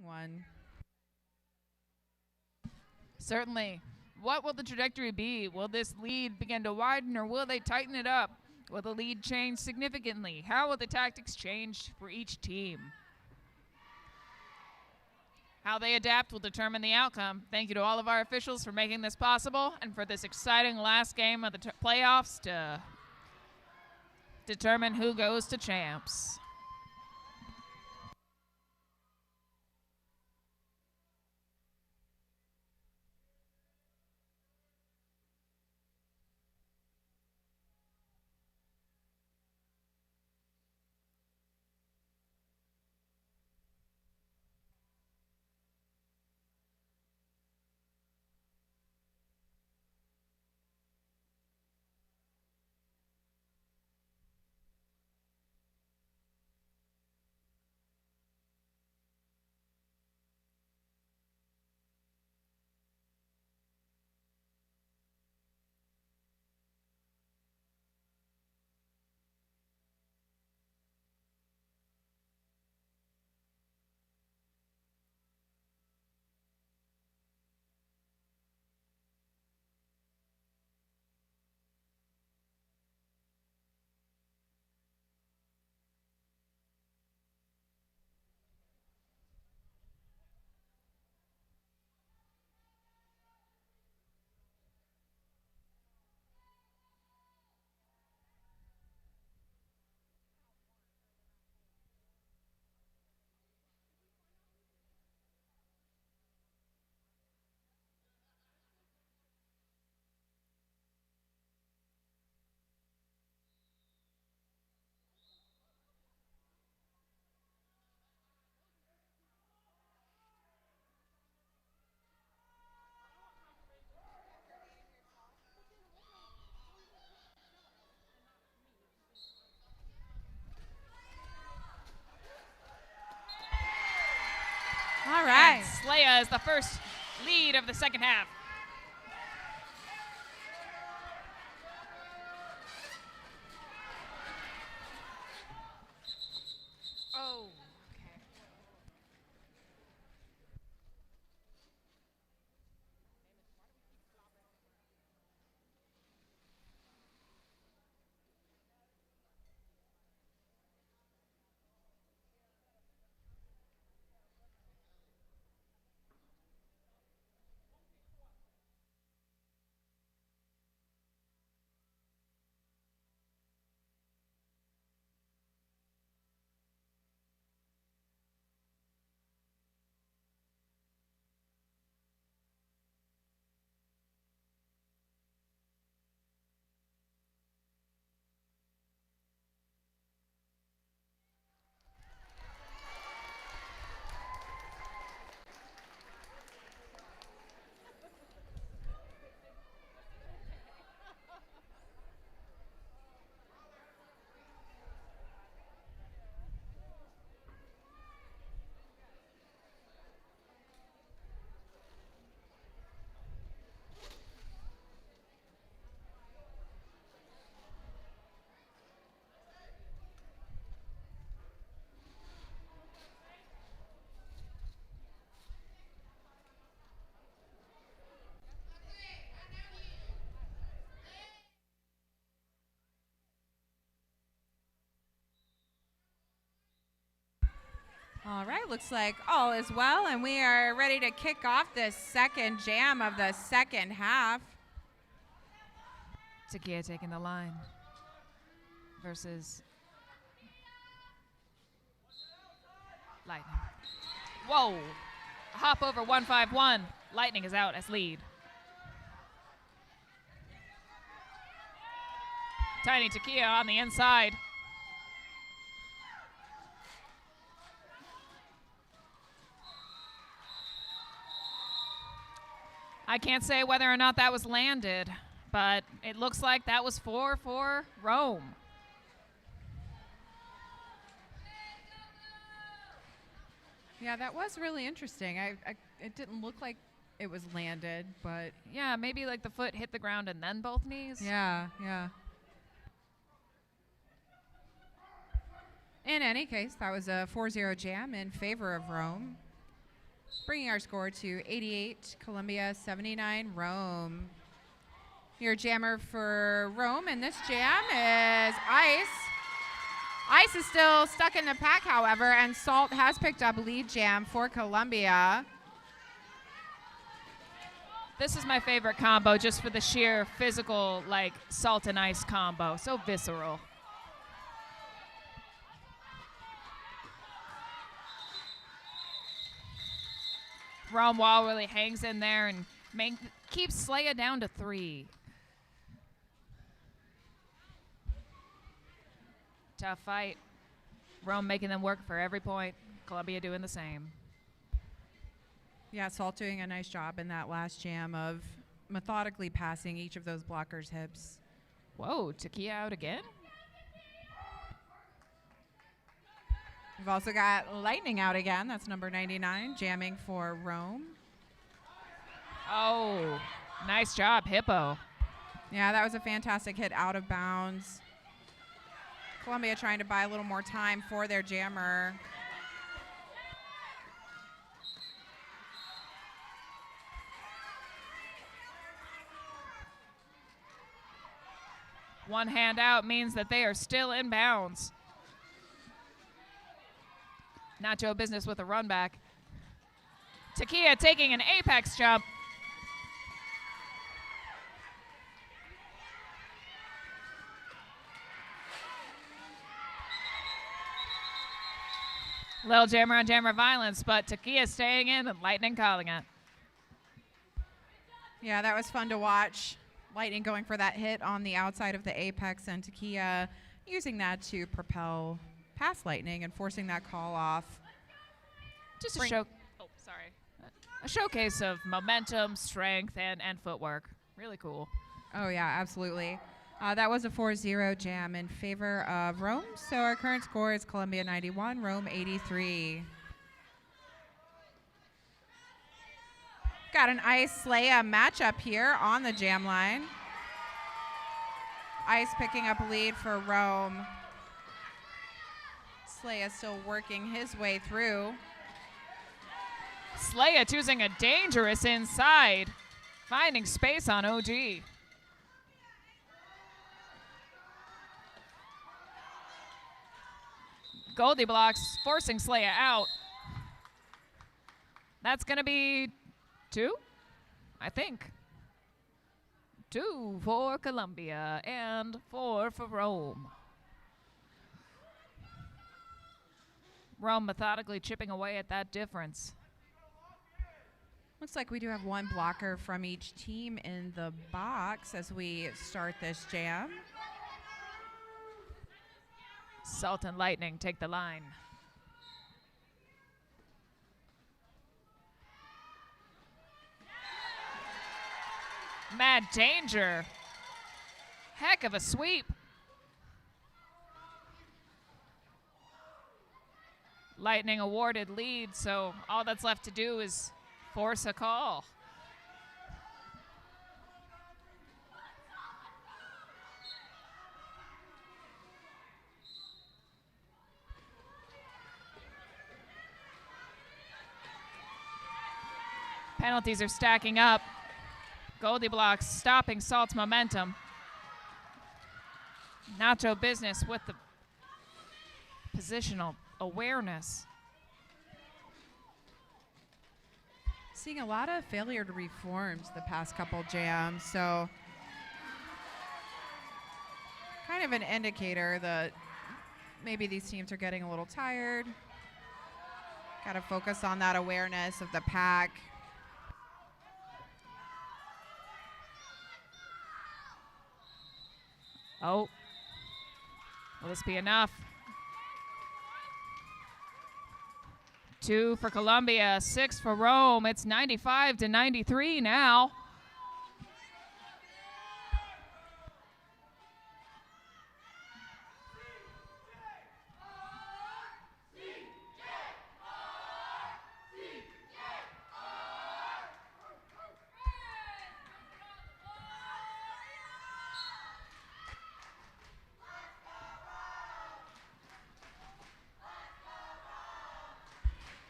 one. Certainly. What will the trajectory be? Will this lead begin to widen or will they tighten it up? Will the lead change significantly? How will the tactics change for each team? How they adapt will determine the outcome. Thank you to all of our officials for making this possible and for this exciting last game of the playoffs to determine who goes to champs. All right. Slaya is the first lead of the second half. Oh, okay. All right, looks like all is well, and we are ready to kick off this second jam of the second half. Takia taking the line versus Lightning. Whoa! A hop over 151. Lightning is out as lead. Tiny Takia on the inside. I can't say whether or not that was landed, but it looks like that was 4 for Rome. Yeah, that was really interesting. It didn't look like it was landed, but Yeah, maybe like the foot hit the ground and then both knees. yeah. In any case, that was a 4-0 jam in favor of Rome. bringing our score to 88, Columbia 79, Rome. Your jammer for Rome in this jam is Ice. Ice is still stuck in the pack, however, and Salt has picked up lead jam for Columbia. This is my favorite combo just for the sheer physical, like, Salt and Ice combo. So visceral. Rome Wall really hangs in there and keeps Slaya down to 3. Tough fight. Rome making them work for every point. Columbia doing the same. Yeah, Salt doing a nice job in that last jam of methodically passing each of those blockers' hips. Whoa, Takia out again? We've also got Lightning out again. That's number 99, jamming for Rome. Oh, nice job, Hippo. Yeah, that was a fantastic hit out of bounds. Columbia trying to buy a little more time for their jammer. One hand out means that they are still in bounds. Nacho Business with a run back. Takia taking an apex jump. Little jammer on jammer violence, but Takia staying in and Lightning calling it. Yeah, that was fun to watch. Lightning going for that hit on the outside of the apex, and Takia using that to propel past Lightning and forcing that call off. Just a showcase of momentum, strength, and footwork. Really cool. Oh, yeah, absolutely. That was a 4-0 jam in favor of Rome. So our current score is Columbia 91, Rome 83. Got an Ice Slaya matchup here on the jam line. Ice picking up a lead for Rome. Slaya still working his way through. Slaya choosing a dangerous inside, finding space on OG. Goldie blocks, forcing Slaya out. That's going to be 2, I think. 2 for Columbia and 4 for Rome. Rome methodically chipping away at that difference. Looks like we do have one blocker from each team in the box as we start this jam. Salt and Lightning take the line. Mad Danger. Heck of a sweep. Lightning awarded lead, so all that's left to do is force a call. Penalties are stacking up. Goldie blocks stopping Salt's momentum. Nacho Business with the positional awareness. Seeing a lot of failure to reforms the past couple jams, so kind of an indicator that maybe these teams are getting a little tired. Got to focus on that awareness of the pack. Oh, will this be enough? 2 for Columbia, 6 for Rome. It's 95-93 now.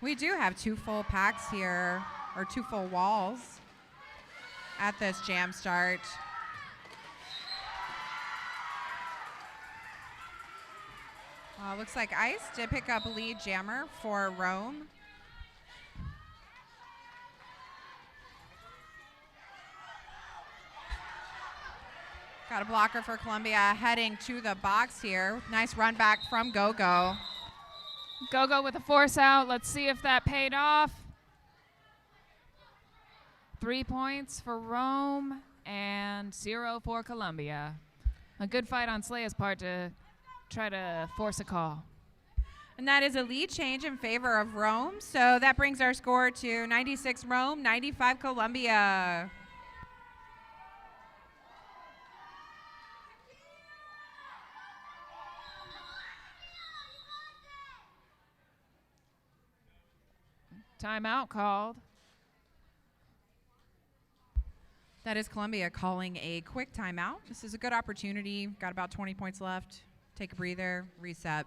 We do have 2 full packs here, or 2 full walls at this jam start. Looks like Ice did pick up lead jammer for Rome. Got a blocker for Columbia heading to the box here. Nice run back from Gogo. Gogo with a force out. Let's see if that paid off. 3 points for Rome and 0 for Columbia. A good fight on Slaya's part to try to force a call. And that is a lead change in favor of Rome. So that brings our score to 96 Rome, 95 Columbia. Timeout called. That is Columbia calling a quick timeout. This is a good opportunity. Got about 20 points left. Take a breather, reset.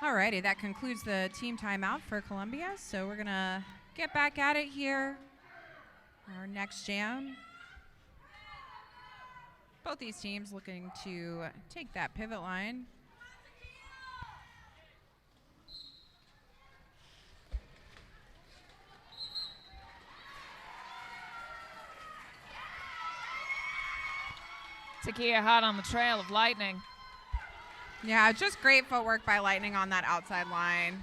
Alrighty, that concludes the team timeout for Columbia. So we're gonna get back at it here. Our next jam. Both these teams looking to take that pivot line. Takia hot on the trail of Lightning. Yeah, just great footwork by Lightning on that outside line.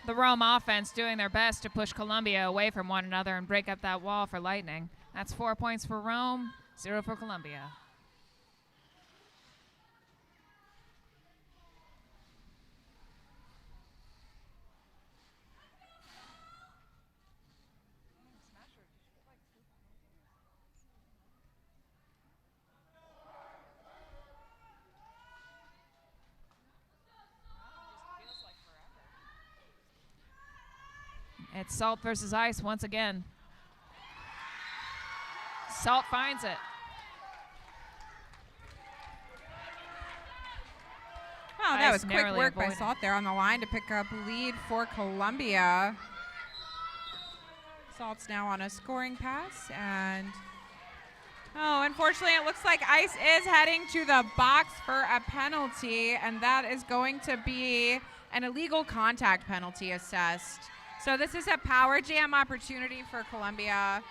The Rome offense doing their best to push Columbia away from one another and break up that wall for Lightning. That's 4 points for Rome, 0 for Columbia. It's Salt versus Ice once again. Salt finds it. Wow, that Ice was quick narrowly work by avoided. Salt there on the line to pick up lead for Columbia. Salt's now on a scoring pass, and unfortunately it looks like Ice is heading to the box for a penalty, and that is going to be an illegal contact penalty assessed. So this is a power jam opportunity for Columbia.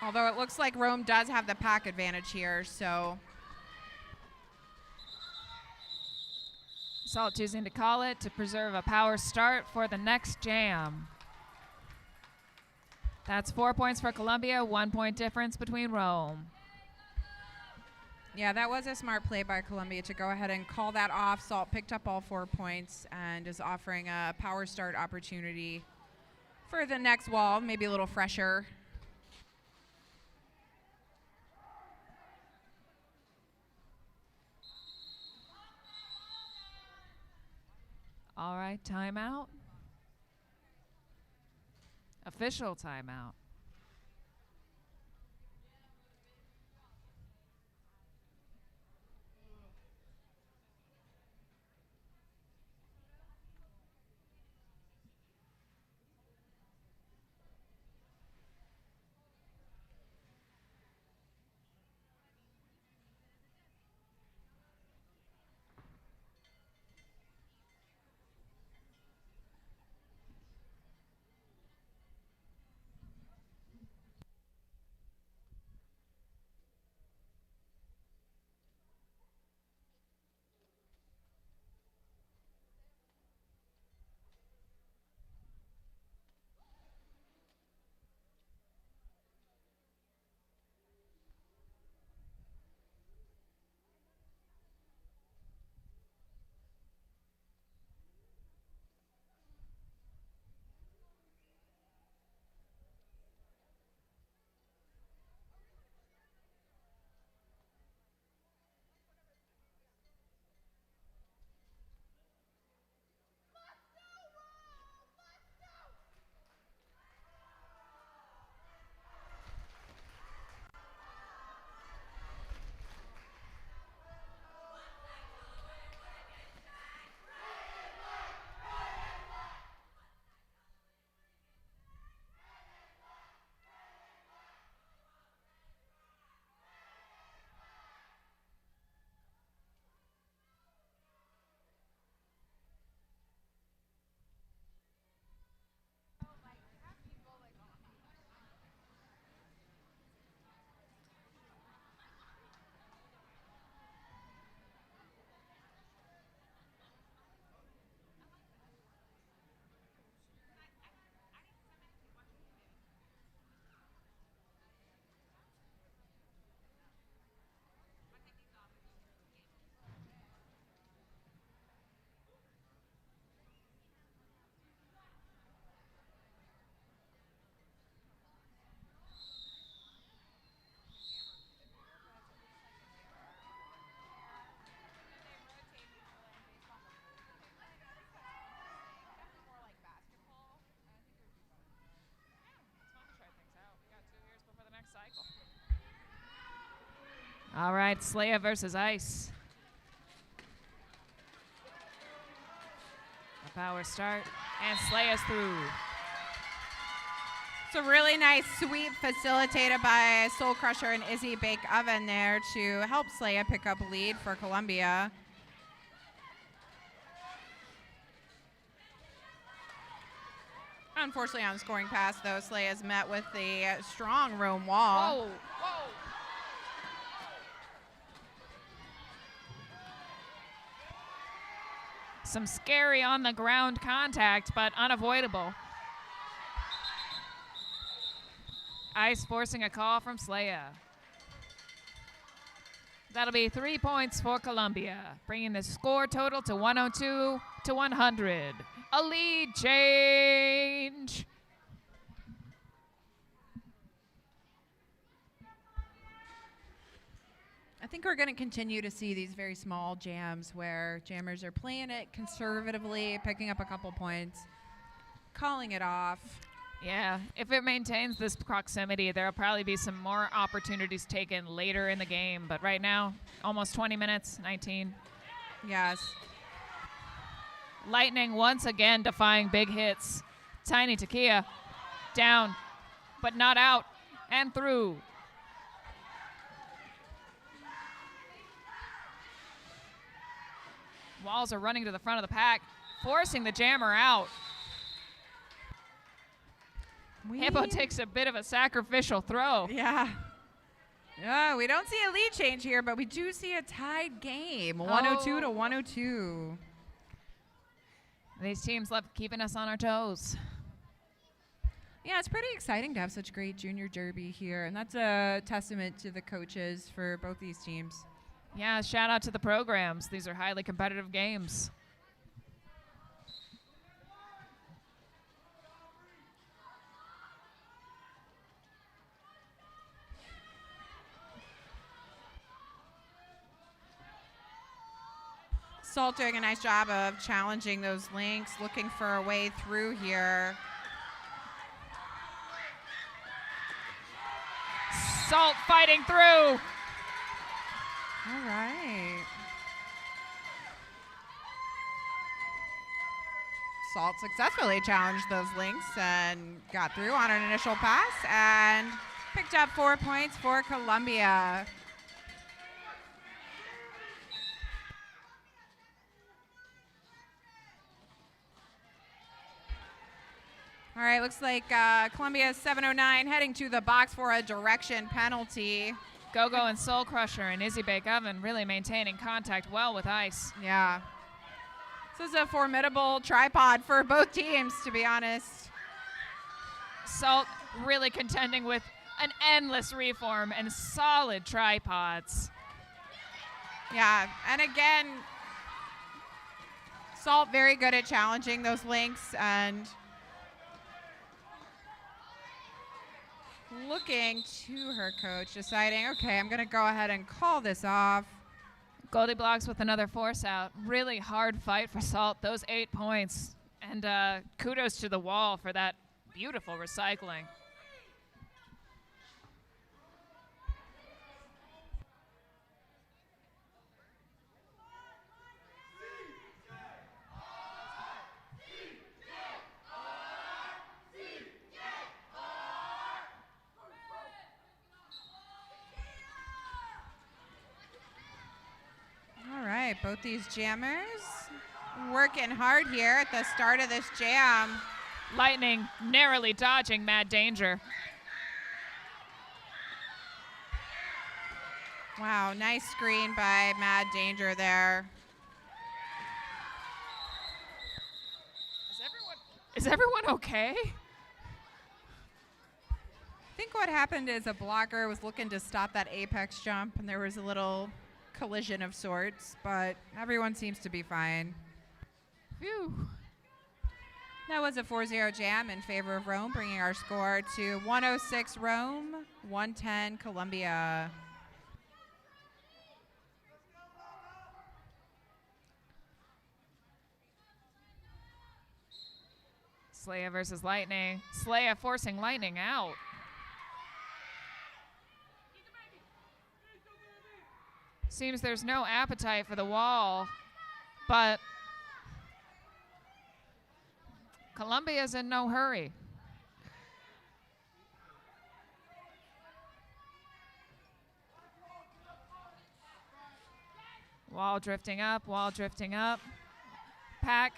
Although it looks like Rome does have the pack advantage here, so. Salt choosing to call it to preserve a power start for the next jam. That's 4 points for Columbia, 1 point difference between Rome. Yeah, that was a smart play by Columbia to go ahead and call that off. Salt picked up all 4 points and is offering a power start opportunity for the next wall, maybe a little fresher. All right, timeout. Official timeout. All right, Slaya versus Ice. A power start, and Slaya's through. It's a really nice sweep facilitated by Soul Crusher and Izzy Bake Oven there to help Slaya pick up lead for Columbia. Unfortunately, on the scoring pass, though, Slaya is met with the strong roam wall. Whoa, whoa. Some scary on the ground contact, but unavoidable. Ice forcing a call from Slaya. That'll be 3 points for Columbia, bringing the score total to 102 to 100. A lead change. I think we're going to continue to see these very small jams where jammers are playing it conservatively, picking up a couple points, calling it off. Yeah, if it maintains this proximity, there'll probably be some more opportunities taken later in the game. But right now, almost 20 minutes, 19. Yes. Lightning once again defying big hits. Tiny Takia down, but not out, and through. Walls are running to the front of the pack, forcing the jammer out. Hippo takes a bit of a sacrificial throw. Yeah. Yeah, we don't see a lead change here, but we do see a tied game, 102 to 102. These teams love keeping us on our toes. Yeah, it's pretty exciting to have such great junior derby here, and that's a testament to the coaches for both these teams. Yeah, shout out to the programs. These are highly competitive games. Salt doing a nice job of challenging those links, looking for a way through here. Salt fighting through. All right. Salt successfully challenged those links and got through on an initial pass and picked up 4 points for Columbia. All right, looks like Columbia 709 heading to the box for a direction penalty. Go-Go and Soul Crusher and Izzy Bake Oven really maintaining contact well with Ice. Yeah. This is a formidable tripod for both teams, to be honest. Salt really contending with an endless reform and solid tripods. Yeah, and again, Salt very good at challenging those links and looking to her coach, deciding, okay, I'm going to go ahead and call this off. Goldie Blocks with another force out. Really hard fight for Salt, those 8 points. And kudos to the wall for that beautiful recycling. All right, both these jammers working hard here at the start of this jam. Lightning narrowly dodging Mad Danger. Wow, nice screen by Mad Danger there. Is everyone okay? I think what happened is a blocker was looking to stop that apex jump, and there was a little collision of sorts, but everyone seems to be fine. Phew. That was a 4-0 jam in favor of Rome, bringing our score to 106 Rome, 110 Columbia. Slaya versus Lightning. Slaya forcing Lightning out. Seems there's no appetite for the wall, but Columbia's in no hurry. Wall drifting up, wall drifting up. Pack.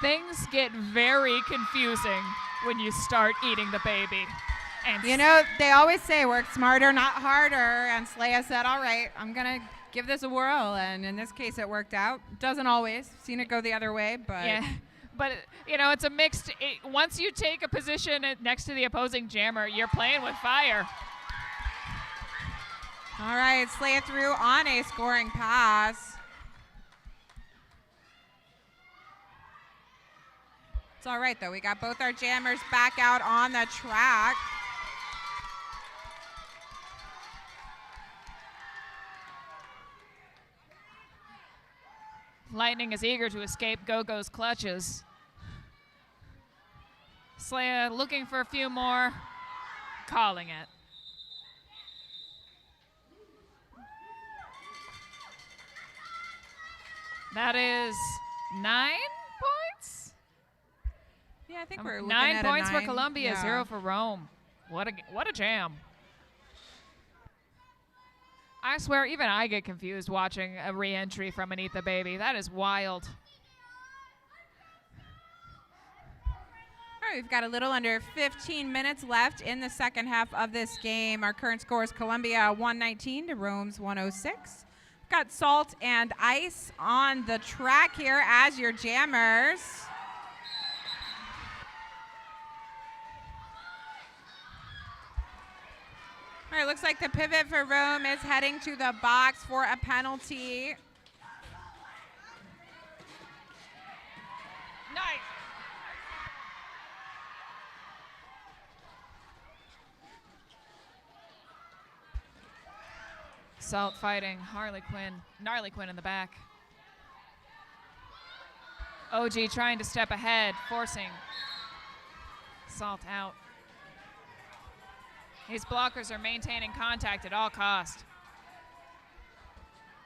Things get very confusing when you start eating the baby. And You know, they always say work smarter, not harder. And Slaya said, all right, I'm going to give this a whirl. And in this case, it worked out. Doesn't always. Seen it go the other way, but. yeah, but you know, it's a mixed. Once you take a position next to the opposing jammer, you're playing with fire. All right, Slaya through on a scoring pass. It's all right, though. We got both our jammers back out on the track. Lightning is eager to escape Gogo's clutches. Slaya looking for a few more, calling it. That is 9 points? Yeah, I think we're looking 9 at points a for 9. Columbia, Yeah. 0 for Rome. What a jam. I swear, even I get confused watching a re-entry from an Eat the Baby. That is wild. All right, we've got a little under 15 minutes left in the second half of this game. Our current score is Columbia 119 to Rome's 106. We've got Salt and Ice on the track here as your jammers. All right, looks like the pivot for Rome is heading to the box for a penalty. Nice. Salt fighting Gnarly Quinn in the back. OG trying to step ahead, forcing Salt out. These blockers are maintaining contact at all cost.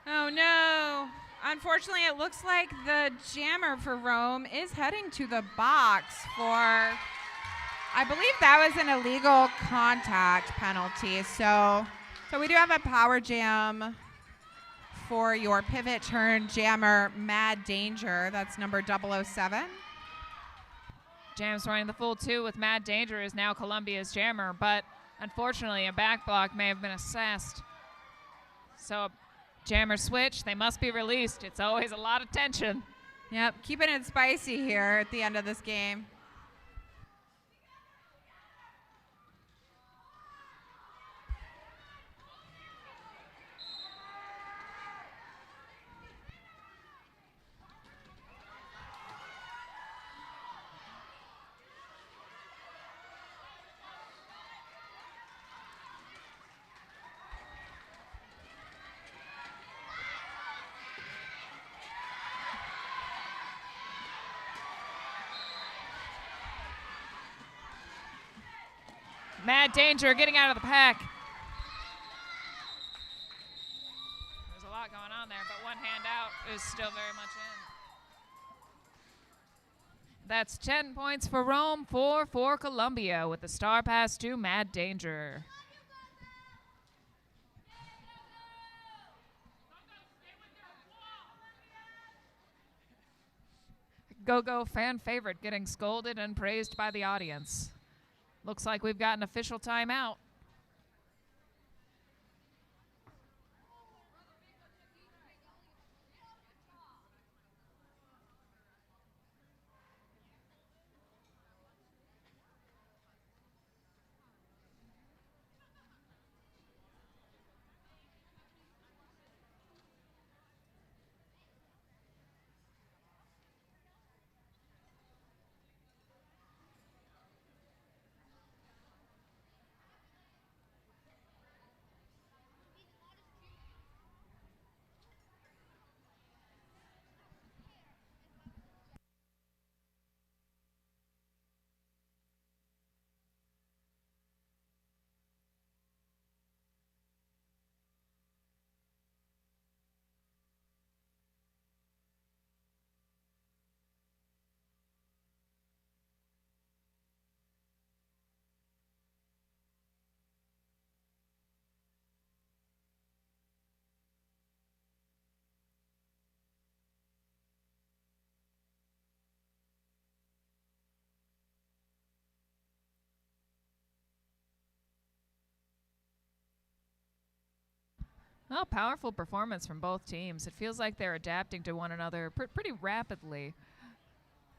Oh no. Unfortunately, it looks like the jammer for Rome is heading to the box for, I believe that was an illegal contact penalty. So we do have a power jam for your pivot turn jammer, Mad Danger. That's number 007. Jam's running the full 2 with Mad Danger is now Columbia's jammer, but unfortunately a back block may have been assessed. So jammer switch, they must be released. It's always a lot of tension. Yep, keeping it spicy here at the end of this game. Mad Danger getting out of the pack. There's a lot going on there, but one hand out is still very much in. That's 10 points for Rome, 4 for Columbia with the star pass to Mad Danger. Go-Go fan favorite getting scolded and praised by the audience. Looks like we've got an official timeout. Well, powerful performance from both teams. It feels like they're adapting to one another pretty rapidly.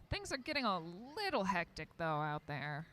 Things are getting a little hectic, though, out there.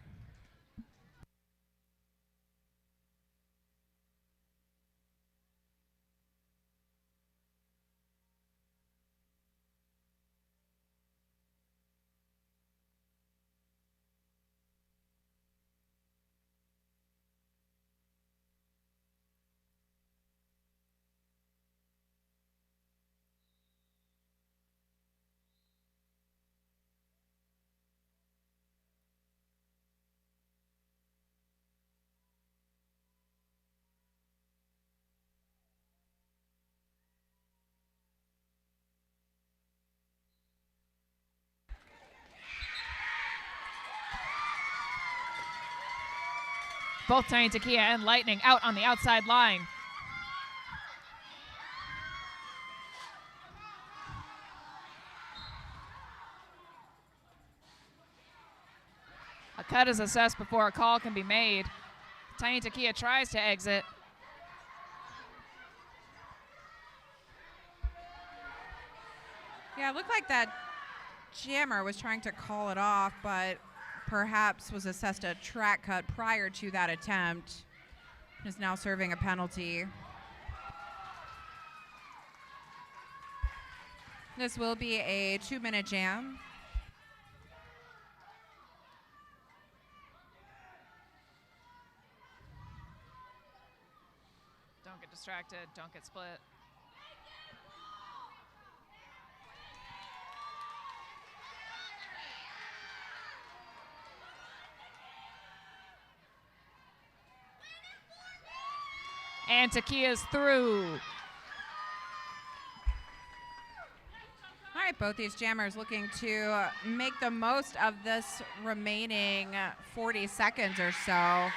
Both Tiny Takia and Lightning out on the outside line. A cut is assessed before a call can be made. Tiny Takia tries to exit. Yeah, it looked like that jammer was trying to call it off, but perhaps was assessed a track cut prior to that attempt. Is now serving a penalty. This will be a 2-minute jam. Don't get distracted, don't get split. And Takia's through. All right, both these jammers looking to make the most of this remaining 40 seconds or so.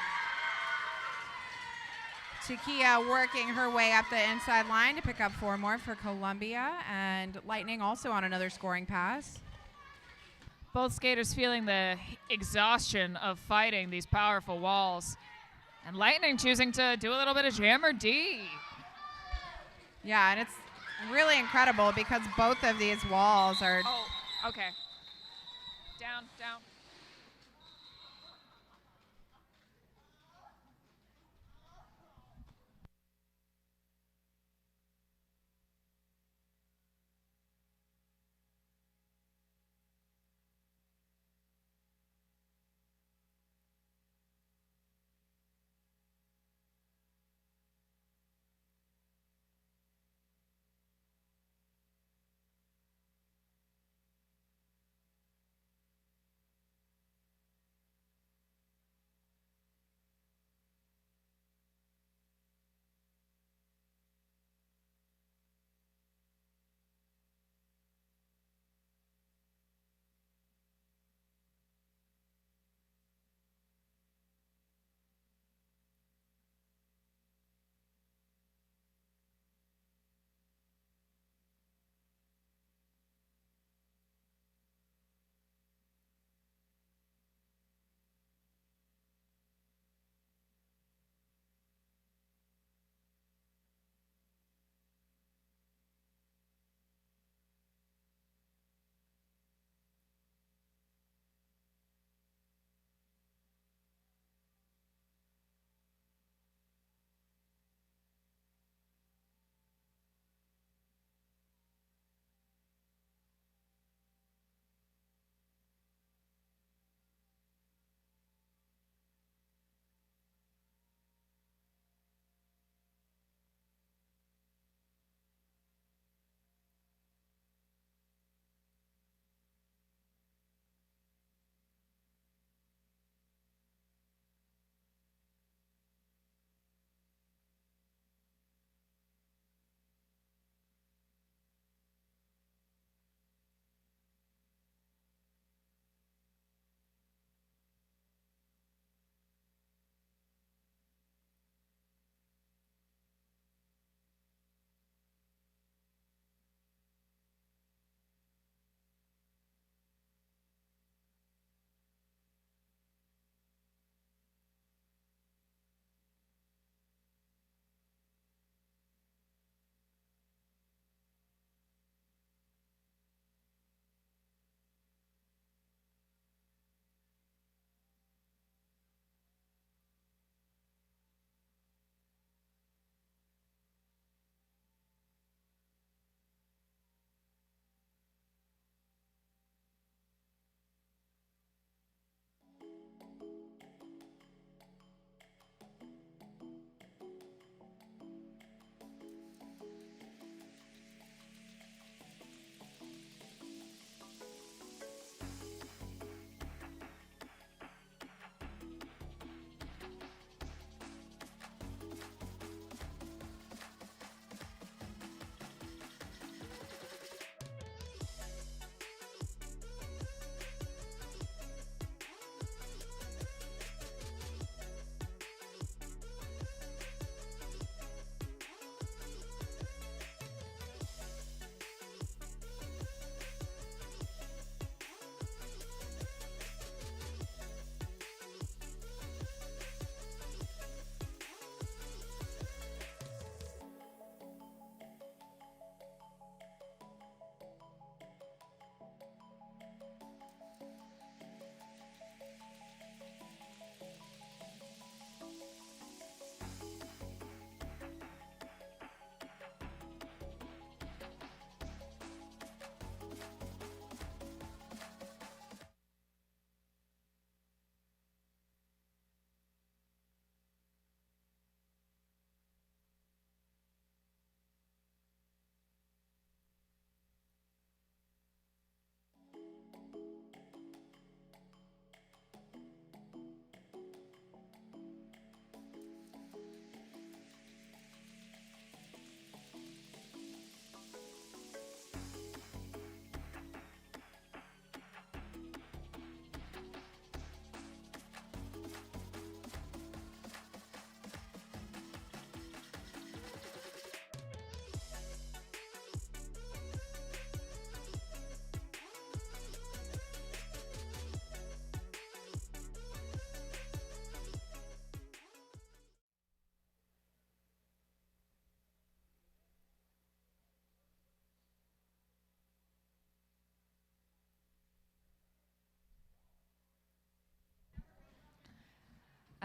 Takia working her way up the inside line to pick up 4 more for Columbia, and Lightning also on another scoring pass. Both skaters feeling the exhaustion of fighting these powerful walls. And Lightning choosing to do a little bit of jammer D. Yeah, and it's really incredible because both of these walls are... Oh, okay. Down, down.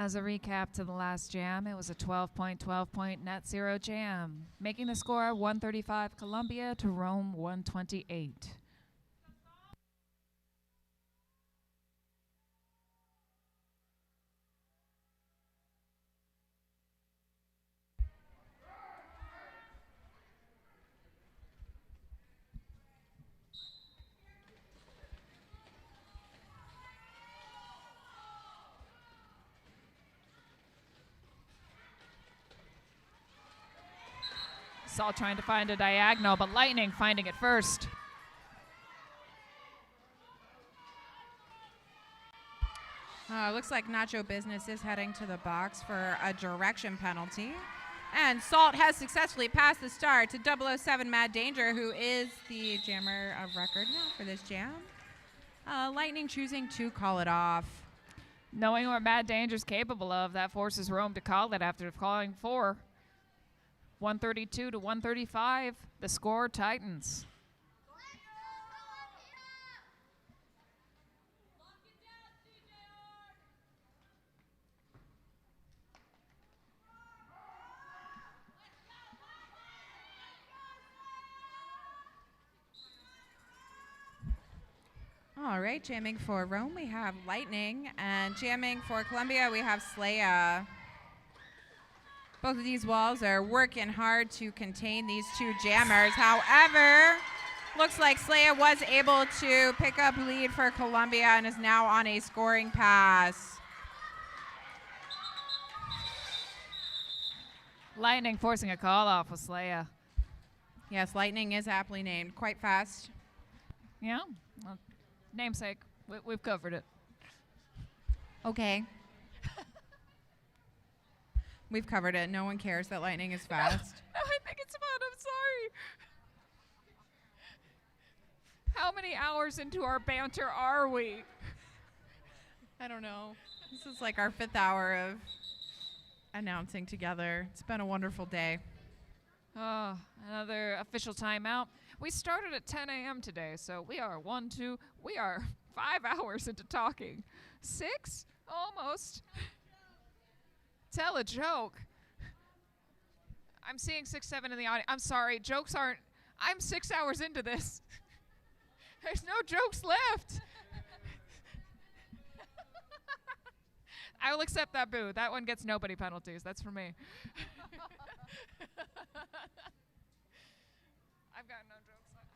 As a recap to the last jam, it was a 12-point net zero jam, making the score 135 Columbia to Rome 128. Salt trying to find a diagonal, but Lightning finding it first. Looks like Nacho Business is heading to the box for a direction penalty. And Salt has successfully passed the star to 007 Mad Danger, who is the jammer of record now for this jam. Lightning choosing to call it off. Knowing what Mad Danger's capable of, that forces Rome to call it after calling 4. 132 to 135, the score tightens. All right, jamming for Rome, we have Lightning, and jamming for Columbia, we have Slaya. Both of these walls are working hard to contain these two jammers. However, looks like Slaya was able to pick up lead for Columbia and is now on a scoring pass. Lightning forcing a call off with Slaya. Yes, Lightning is aptly named. Quite fast. Yeah, well, namesake. We've covered it. Okay. We've covered it. No one cares that Lightning is fast. No, I think it's fun. I'm sorry. How many hours into our banter are we? I don't know. This is like our 5th hour of announcing together. It's been a wonderful day. Oh, another official timeout. We started at 10 a.m. today, so we are 5 hours into talking. 6? Almost. Tell a joke. I'm seeing 6, 7 in the audience. I'm sorry, jokes aren't. I'm 6 hours into this. There's no jokes left. I will accept that boo. That one gets nobody penalties. That's for me. I've got no jokes left.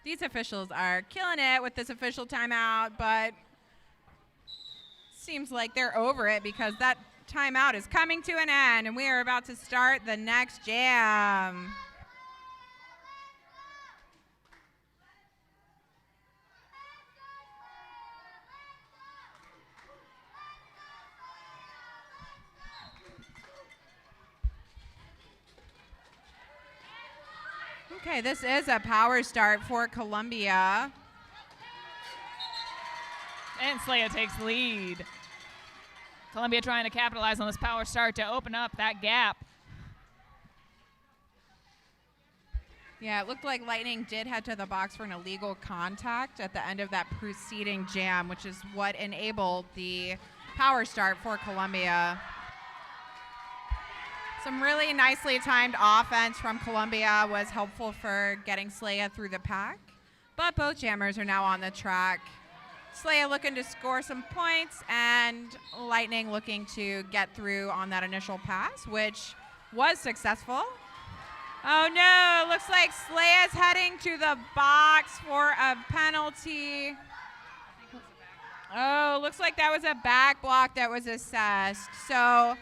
These officials are killing it with this official timeout, but seems like they're over it because that timeout is coming to an end and we are about to start the next jam. Okay, this is a power start for Columbia. And Slaya takes the lead. Columbia trying to capitalize on this power start to open up that gap. Yeah, it looked like Lightning did head to the box for an illegal contact at the end of that preceding jam, which is what enabled the power start for Columbia. Some really nicely timed offense from Columbia was helpful for getting Slaya through the pack, but both jammers are now on the track. Slaya looking to score some points and Lightning looking to get through on that initial pass, which was successful. Oh no, looks like Slaya's heading to the box for a penalty. Oh, looks like that was a back block that was assessed. So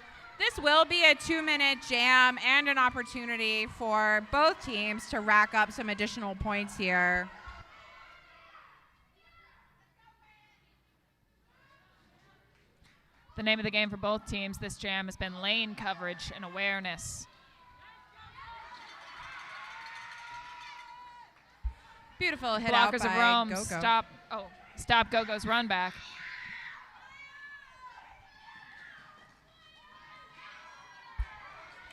This will be a 2-minute jam and an opportunity for both teams to rack up some additional points here. The name of the game for both teams this jam has been lane coverage and awareness. Beautiful hit out Blockers by of Rome Go-Go. stop Go-Go's run back.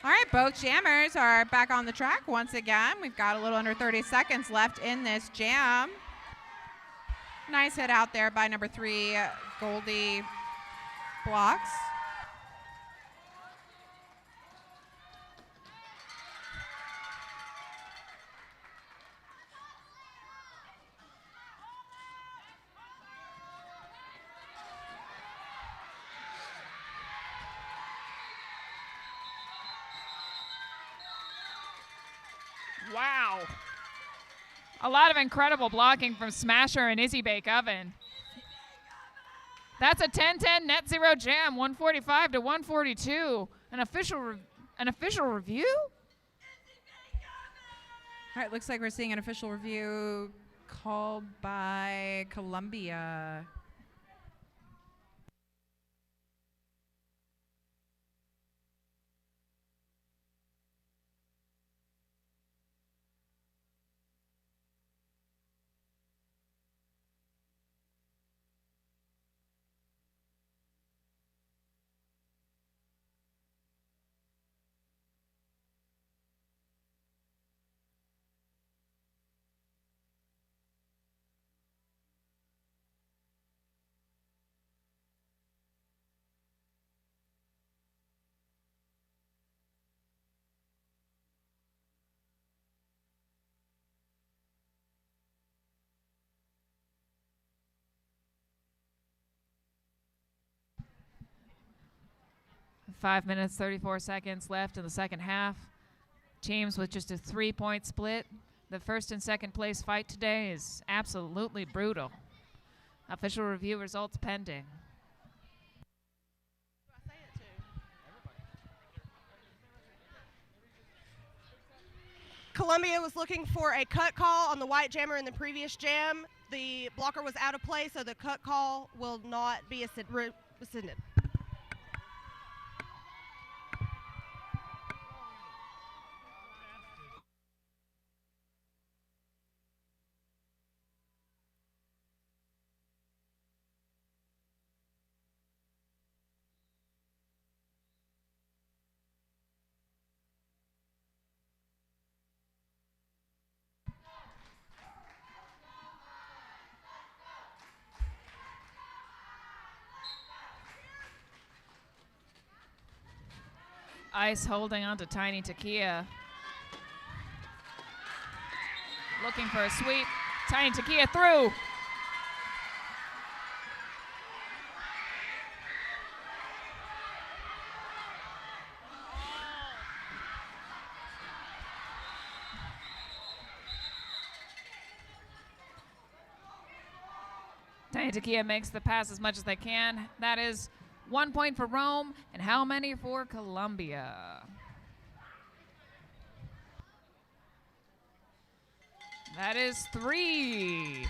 All right, both jammers are back on the track once again. We've got a little under 30 seconds left in this jam. Nice hit out there by number 3, Goldie Blocks. Wow. A lot of incredible blocking from Smasher and Izzy Bake Oven. That's a 10-10 net zero jam, 145 to 142. An official review? All right, looks like we're seeing an official review called by Columbia. Five minutes, 34 seconds left in the second half. Teams with just a 3-point split. The first and second place fight today is absolutely brutal. Official review results pending. Columbia was looking for a cut call on the white jammer in the previous jam. The blocker was out of play, so the cut call will not be rescinded. Ice holding on to Tiny Takia. Looking for a sweep. Tiny Takia through. Tiny Takia makes the pass as much as they can. That is 1 point for Rome, and how many for Columbia? That is 3.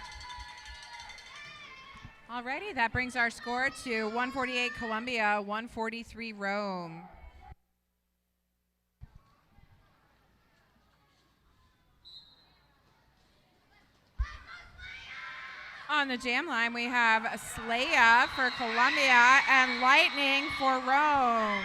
Alrighty, that brings our score to 148 Columbia, 143 Rome. On the jam line, we have Slaya for Columbia and Lightning for Rome.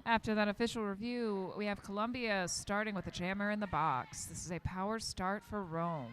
After that official review, we have Columbia starting with a jammer in the box. This is a power start for Rome.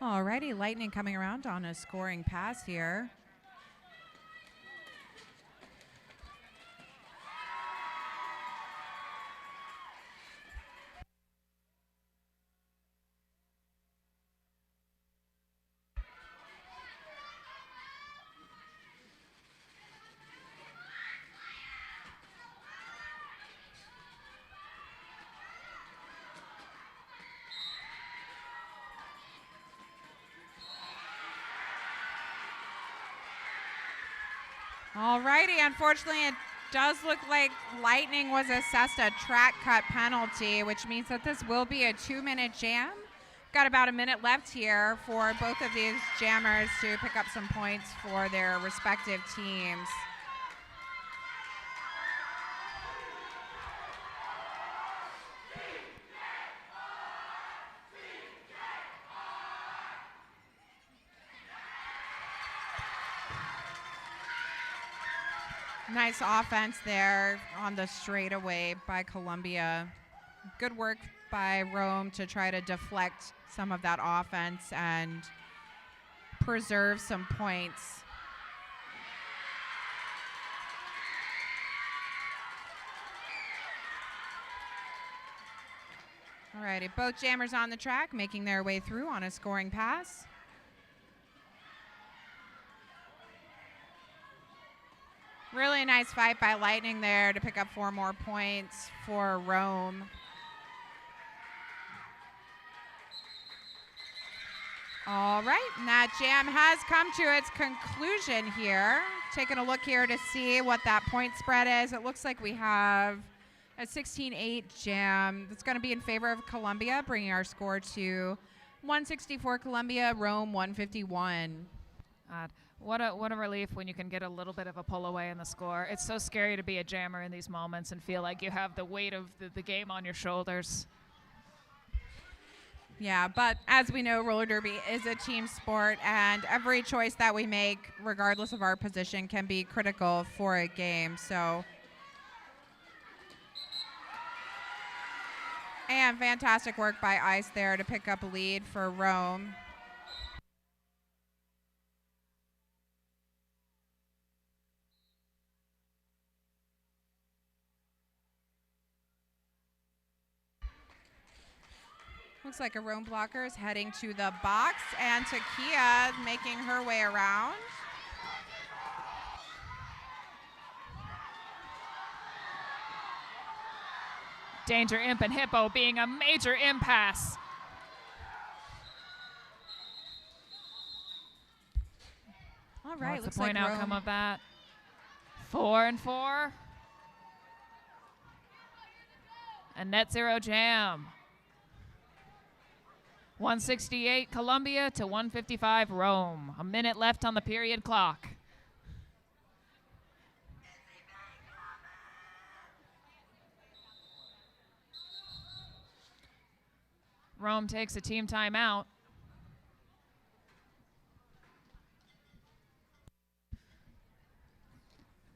Alrighty, Lightning coming around on a scoring pass here. Alrighty, unfortunately it does look like Lightning was assessed a track cut penalty, which means that this will be a 2-minute jam. Got about a minute left here for both of these jammers to pick up some points for their respective teams. Nice offense there on the straightaway by Columbia. Good work by Rome to try to deflect some of that offense and preserve some points. Alrighty, both jammers on the track making their way through on a scoring pass. Really nice fight by Lightning there to pick up 4 more points for Rome. All right, and that jam has come to its conclusion here. Taking a look here to see what that point spread is. It looks like we have a 16-8 jam that's going to be in favor of Columbia, bringing our score to 164 Columbia, Rome 151. What a relief when you can get a little bit of a pull away in the score. It's so scary to be a jammer in these moments and feel like you have the weight of the game on your shoulders. Yeah, but as we know, roller derby is a team sport, and every choice that we make, regardless of our position, can be critical for a game. So, and fantastic work by Ice there to pick up a lead for Rome. Looks like a Rome blocker is heading to the box, and Takia making her way around. Danger Imp and Hippo being a major impasse. All right, What's looks the point like outcome Rome of that? 4-4. A net zero jam. 168 Columbia to 155 Rome. A minute left on the period clock. Rome takes a team timeout.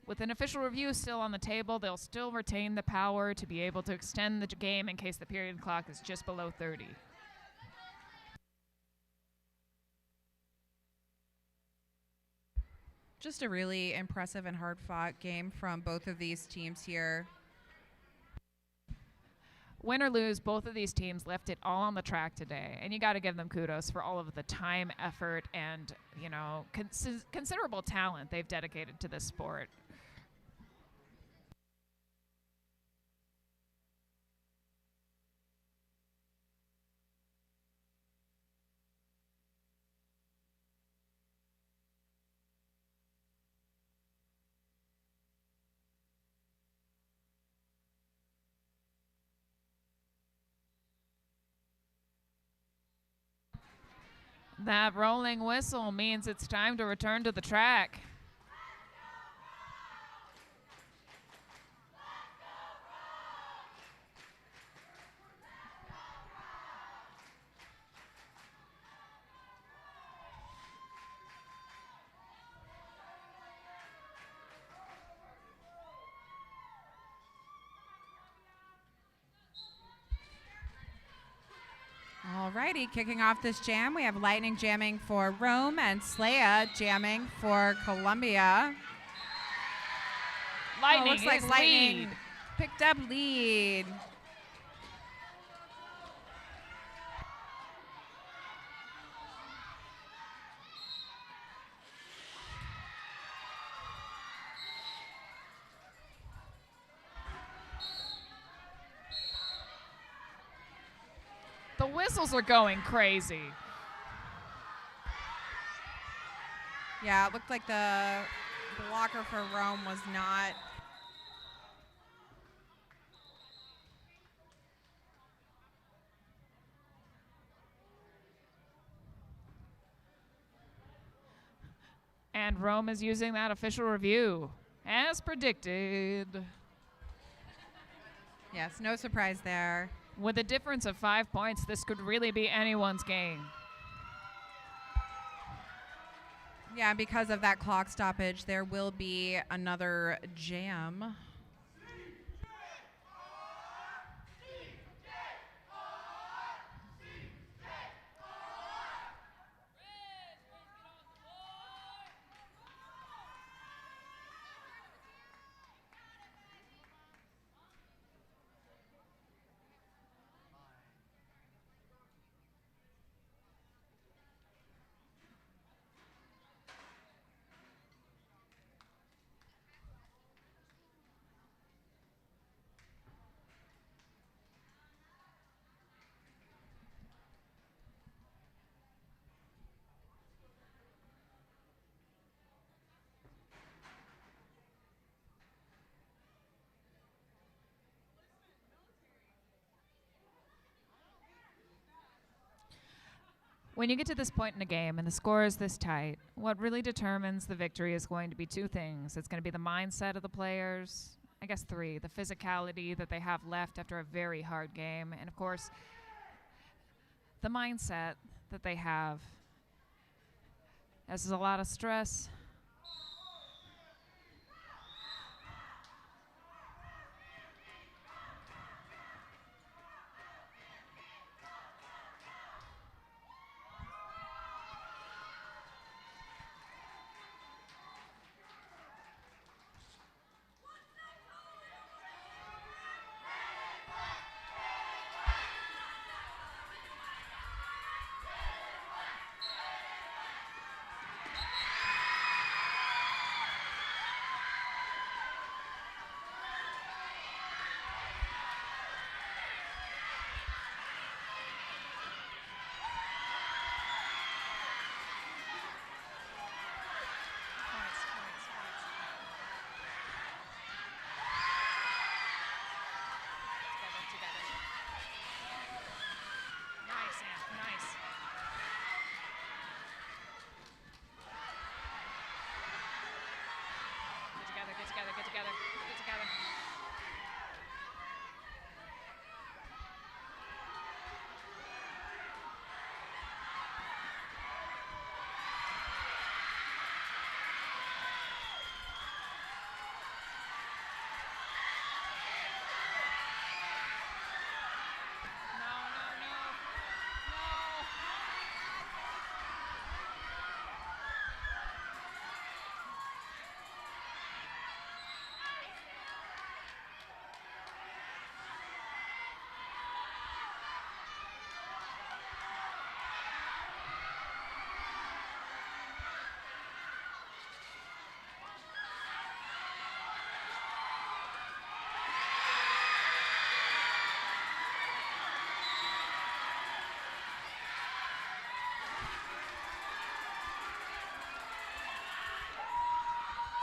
With an official review still on the table, they'll still retain the power to be able to extend the game in case the period clock is just below 30. Just a really impressive and hard-fought game from both of these teams here. Win or lose, both of these teams left it all on the track today, and you got to give them kudos for all of the time, effort, and considerable talent they've dedicated to this sport. That rolling whistle means it's time to return to the track. Alrighty, kicking off this jam, we have Lightning jamming for Rome and Slaya jamming for Columbia. Lightning looks like is Lightning lead. picked up lead. The whistles are going crazy. Yeah, it looked like the blocker for Rome was not. And Rome is using that official review, as predicted. Yes, no surprise there. With a difference of 5 points, this could really be anyone's game. Yeah, because of that clock stoppage, there will be another jam. When you get to this point in a game and the score is this tight, what really determines the victory is going to be two things. It's going to be the mindset of the players, I guess three, the physicality that they have left after a very hard game, and of course, the mindset that they have. This is a lot of stress.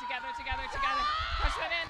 Get together. Together. Push that in.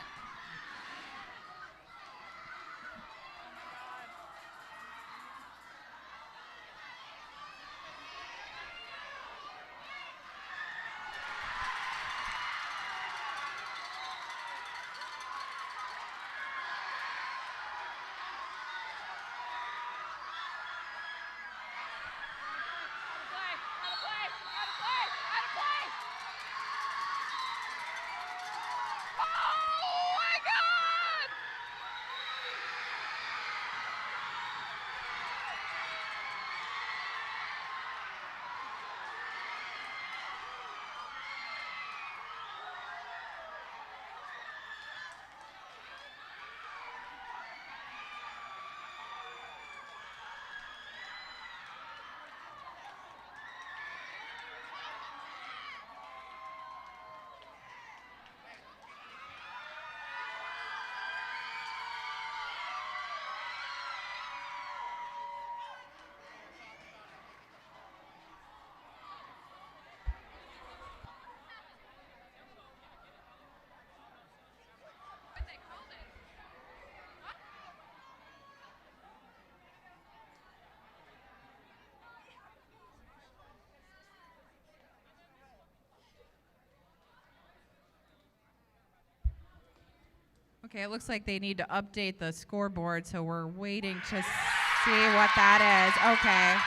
Okay, it looks like they need to update the scoreboard, so we're waiting to see what that is. Okay.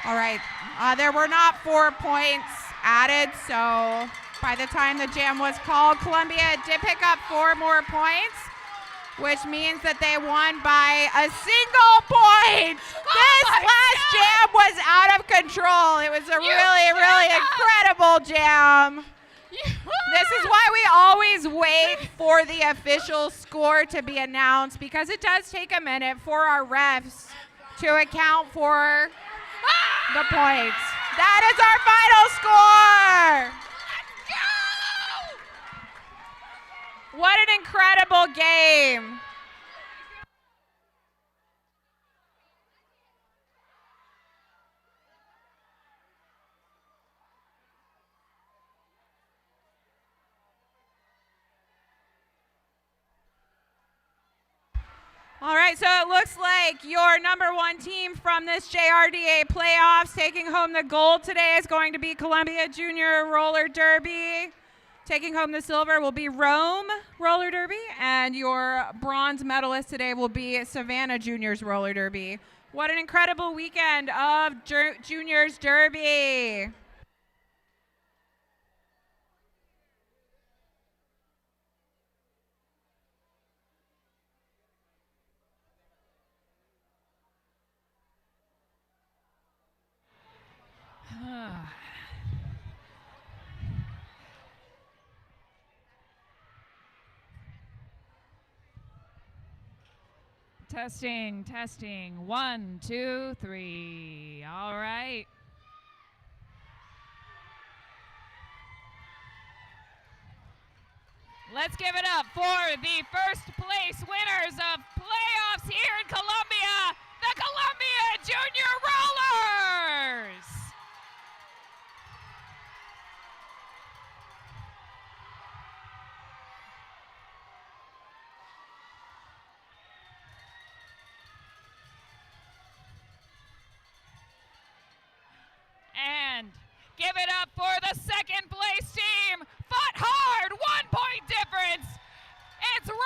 All right. There were not 4 points added, so by the time the jam was called, Columbia did pick up 4 more points, which means that they won by a single point. This last jam was out of control. It was a really incredible jam. This is why we always wait for the official score to be announced, because it does take a minute for our refs to account for the points. That is our final score. What an incredible game. All right, so it looks like your number 1 team from this JRDA playoffs taking home the gold today is going to be Columbia Junior Roller Derby. Taking home the silver will be Rome Roller Derby, and your bronze medalist today will be Savannah Juniors Roller Derby. What an incredible weekend of Juniors Derby. Testing, testing. 1, 2, 3. All right. Let's give it up for the first place winners of playoffs here in Columbia, the Columbia Junior Rollers. And give it up for the second place team. Fought hard, 1 point difference. It's Rome.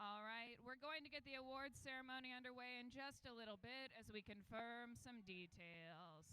All right, we're going to get the awards ceremony underway in just a little bit as we confirm some details.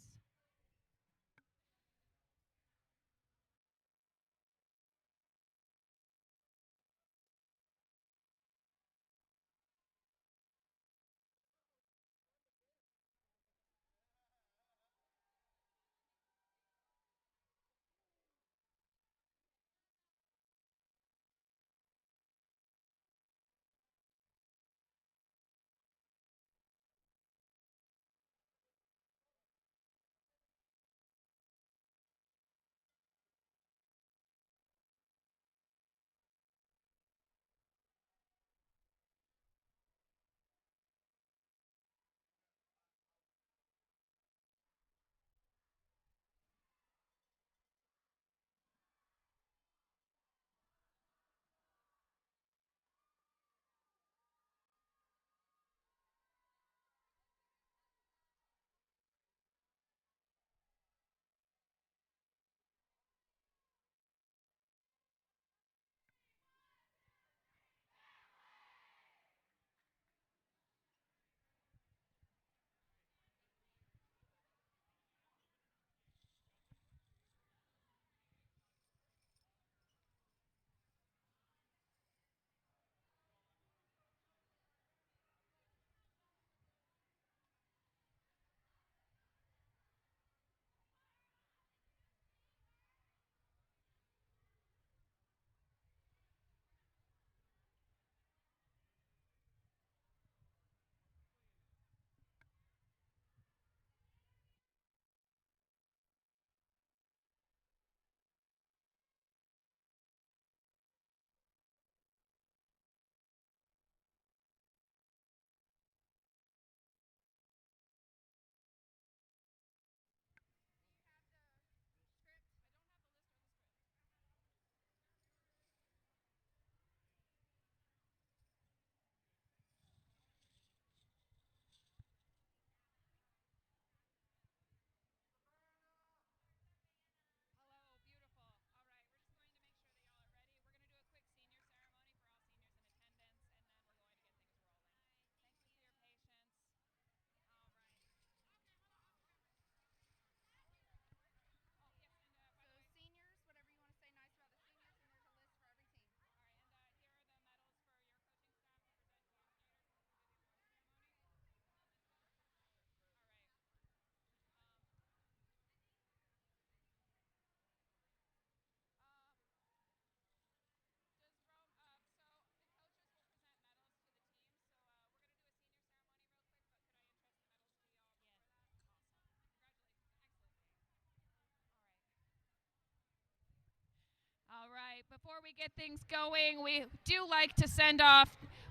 Before we get things going, we do like to send off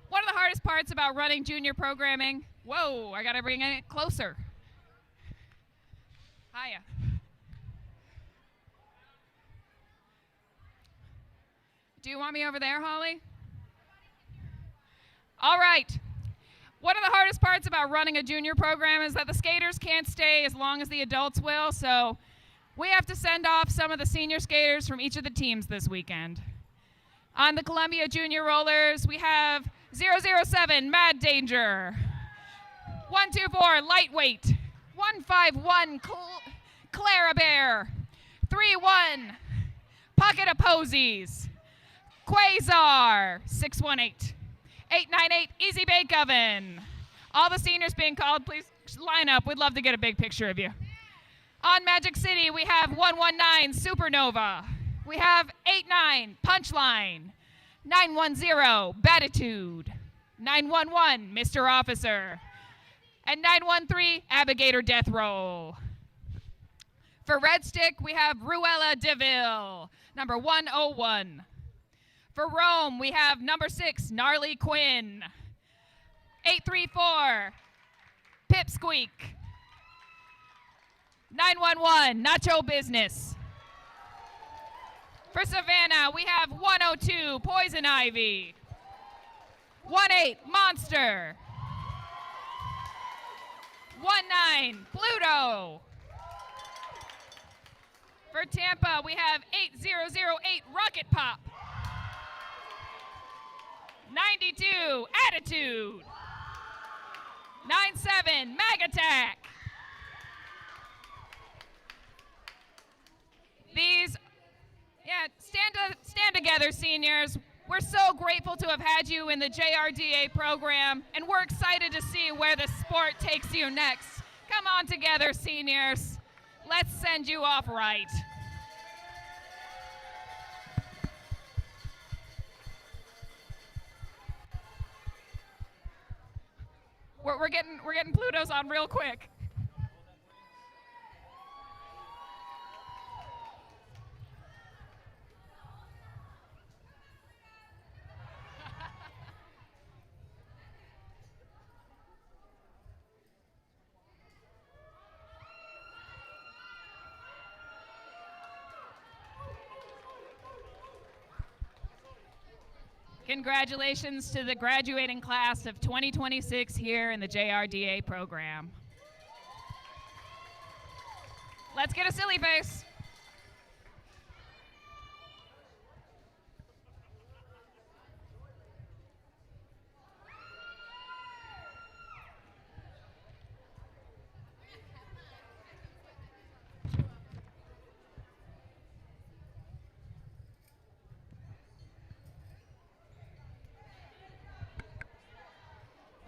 one of the hardest parts about running junior programming. Whoa, I gotta bring it closer. Hiya. Do you want me over there, Holly? All right. One of the hardest parts about running a junior program is that the skaters can't stay as long as the adults will, so we have to send off some of the senior skaters from each of the teams this weekend. On the Columbia Junior Rollers, we have 007, Mad Danger, 124, Lightweight, 151, Clara Bear, 31, Pocket of Posies, Quasar, 618, 898, Easy Bake Oven. All the seniors being called, please line up. We'd love to get a big picture of you. On Magic City, we have 119, Supernova. We have 89, Punchline. 910, Batitude. 911, Mr. Officer. And 913, Abigator Death Roll. For Red Stick, we have Ruella DeVille, number 101. For Rome, we have number 6, Gnarly Quinn. 834, Pipsqueak. 911, Nacho Business. For Savannah, we have 102, Poison Ivy. 18, Monster. 19, Pluto. For Tampa, we have 8008, Rocket Pop. 92, Attitude. 97, Mag Attack. Stand together, seniors. We're so grateful to have had you in the JRDA program, and we're excited to see where the sport takes you next. Come on together, seniors. Let's send you off right. We're getting Plutos on real quick. Congratulations to the graduating class of 2026 here in the JRDA program. Let's get a silly face.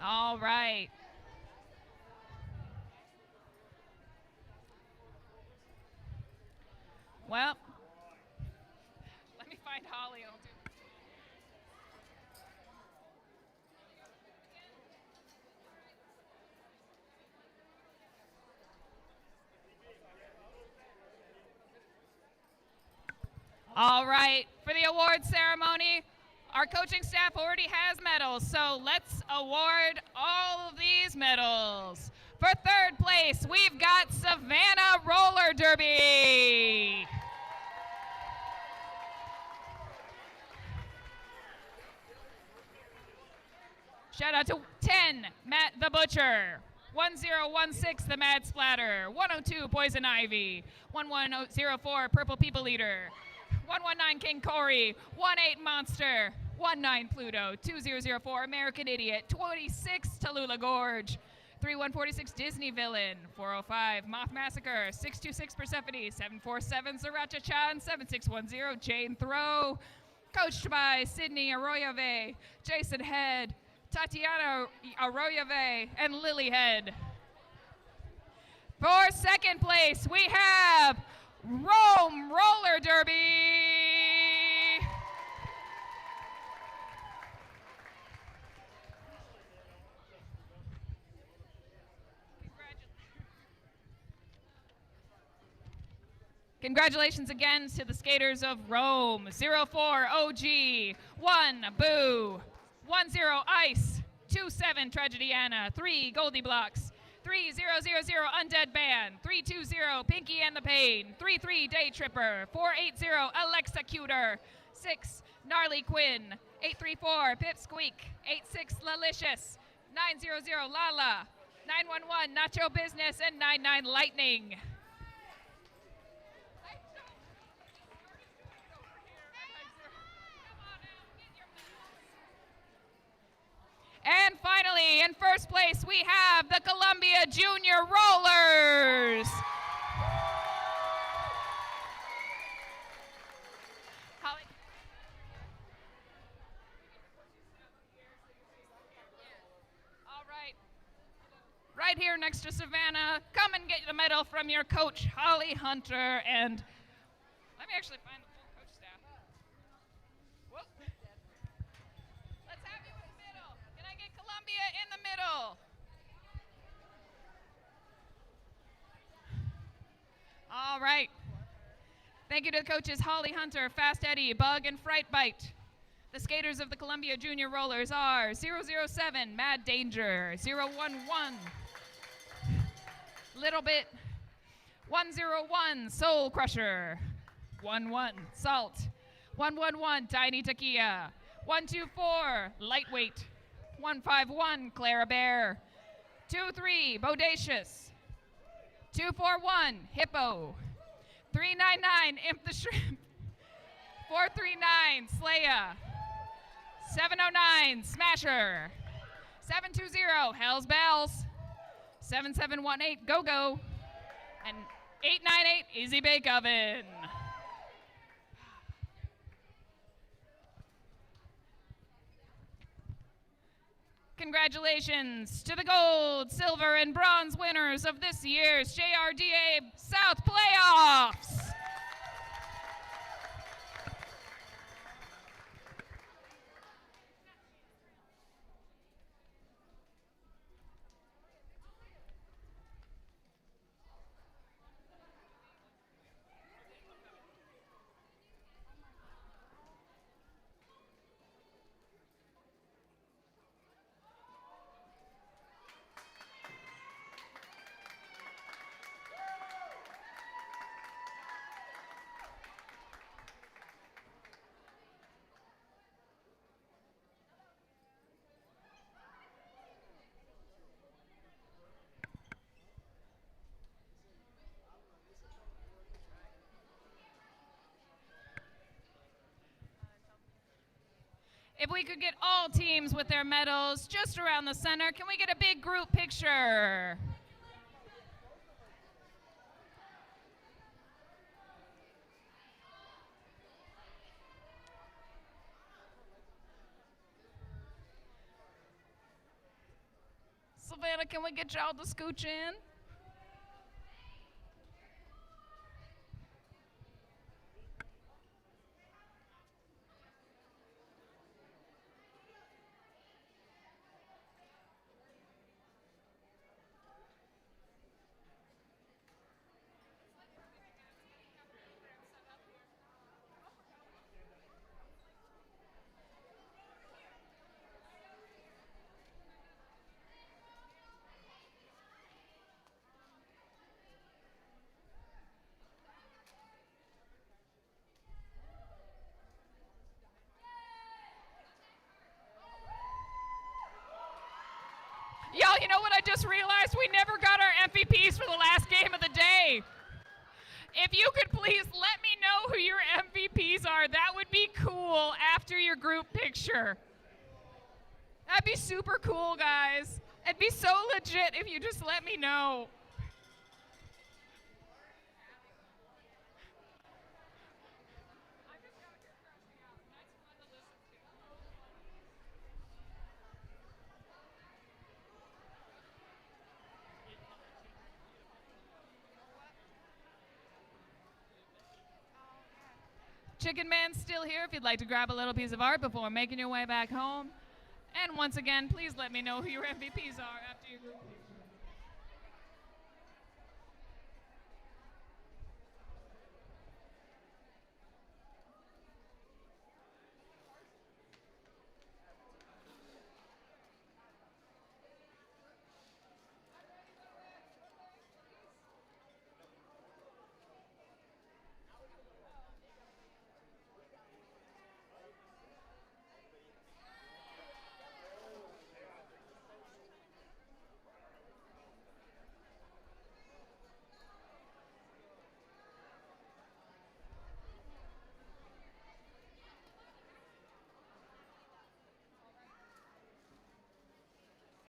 All right. Well, let me find Holly. I'll do. All right, for the award ceremony, our coaching staff already has medals, so let's award all of these medals. For third place, we've got Savannah Roller Derby. Shout out to 10, Matt the Butcher. 1016, the Mad Splatter. 102, Poison Ivy. 1104, Purple People Eater. 119, King Corey. 18, Monster. 19, Pluto. 2004, American Idiot. 26, Tallulah Gorge. 3146, Disney Villain. 405, Moth Massacre. 626, Persephone. 747, Sriracha Chan. 7610, Jane Throw. Coached by Sydney Arroyave, Jason Head, Tatiana Arroyave, and Lily Head. For second place, we have Rome Roller Derby. Congratulations again to the skaters of Rome. 04 OG, 1 Boo, 10 Ice, 27 Tragedy Anna, 3 Goldie Blocks, 3000 Undead Band, 320 Pinky and the Pain, 33 Day Tripper, 480 Alexecutor, 6 Gnarly Quinn, 834 Pipsqueak, 86 Lalicious, 900 Lala, 911 Nacho Business, and 99 Lightning. And finally, in first place, we have the Columbia Junior Rollers. Holly. All right. Right here next to Savannah, come and get the medal from your coach, Holly Hunter. And let me actually find the full coach staff. Whoop. Let's have you in the middle. Can I get Columbia in the middle? All right. Thank you to the coaches Holly Hunter, Fast Eddie, Bug, and Fright Bite. The skaters of the Columbia Junior Rollers are 007, Mad Danger, 011, Little Bit, 101, Soul Crusher, 11, Salt, 111, Tiny Takia, 124, Lightweight, 151, Clara Bear, 23, Bodacious, 241, Hippo, 399, Imp the Shrimp, 439, Slaya, 709, Smasher, 720, Hell's Bells, 7718, Go Go, and 898, Easy Bake Oven. Congratulations to the gold, silver, and bronze winners of this year's JRDA South Playoffs. If we could get all teams with their medals just around the center, can we get a big group picture? Savannah, can we get y'all to scooch in? Y'all, you know what I just realized? We never got our MVPs for the last game of the day. If you could please let me know who your MVPs are, that would be cool after your group picture. That'd be super cool, guys. It'd be so legit if you just let me know. Chicken Man's still here if you'd like to grab a little piece of art before making your way back home. And once again, please let me know who your MVPs are after your group.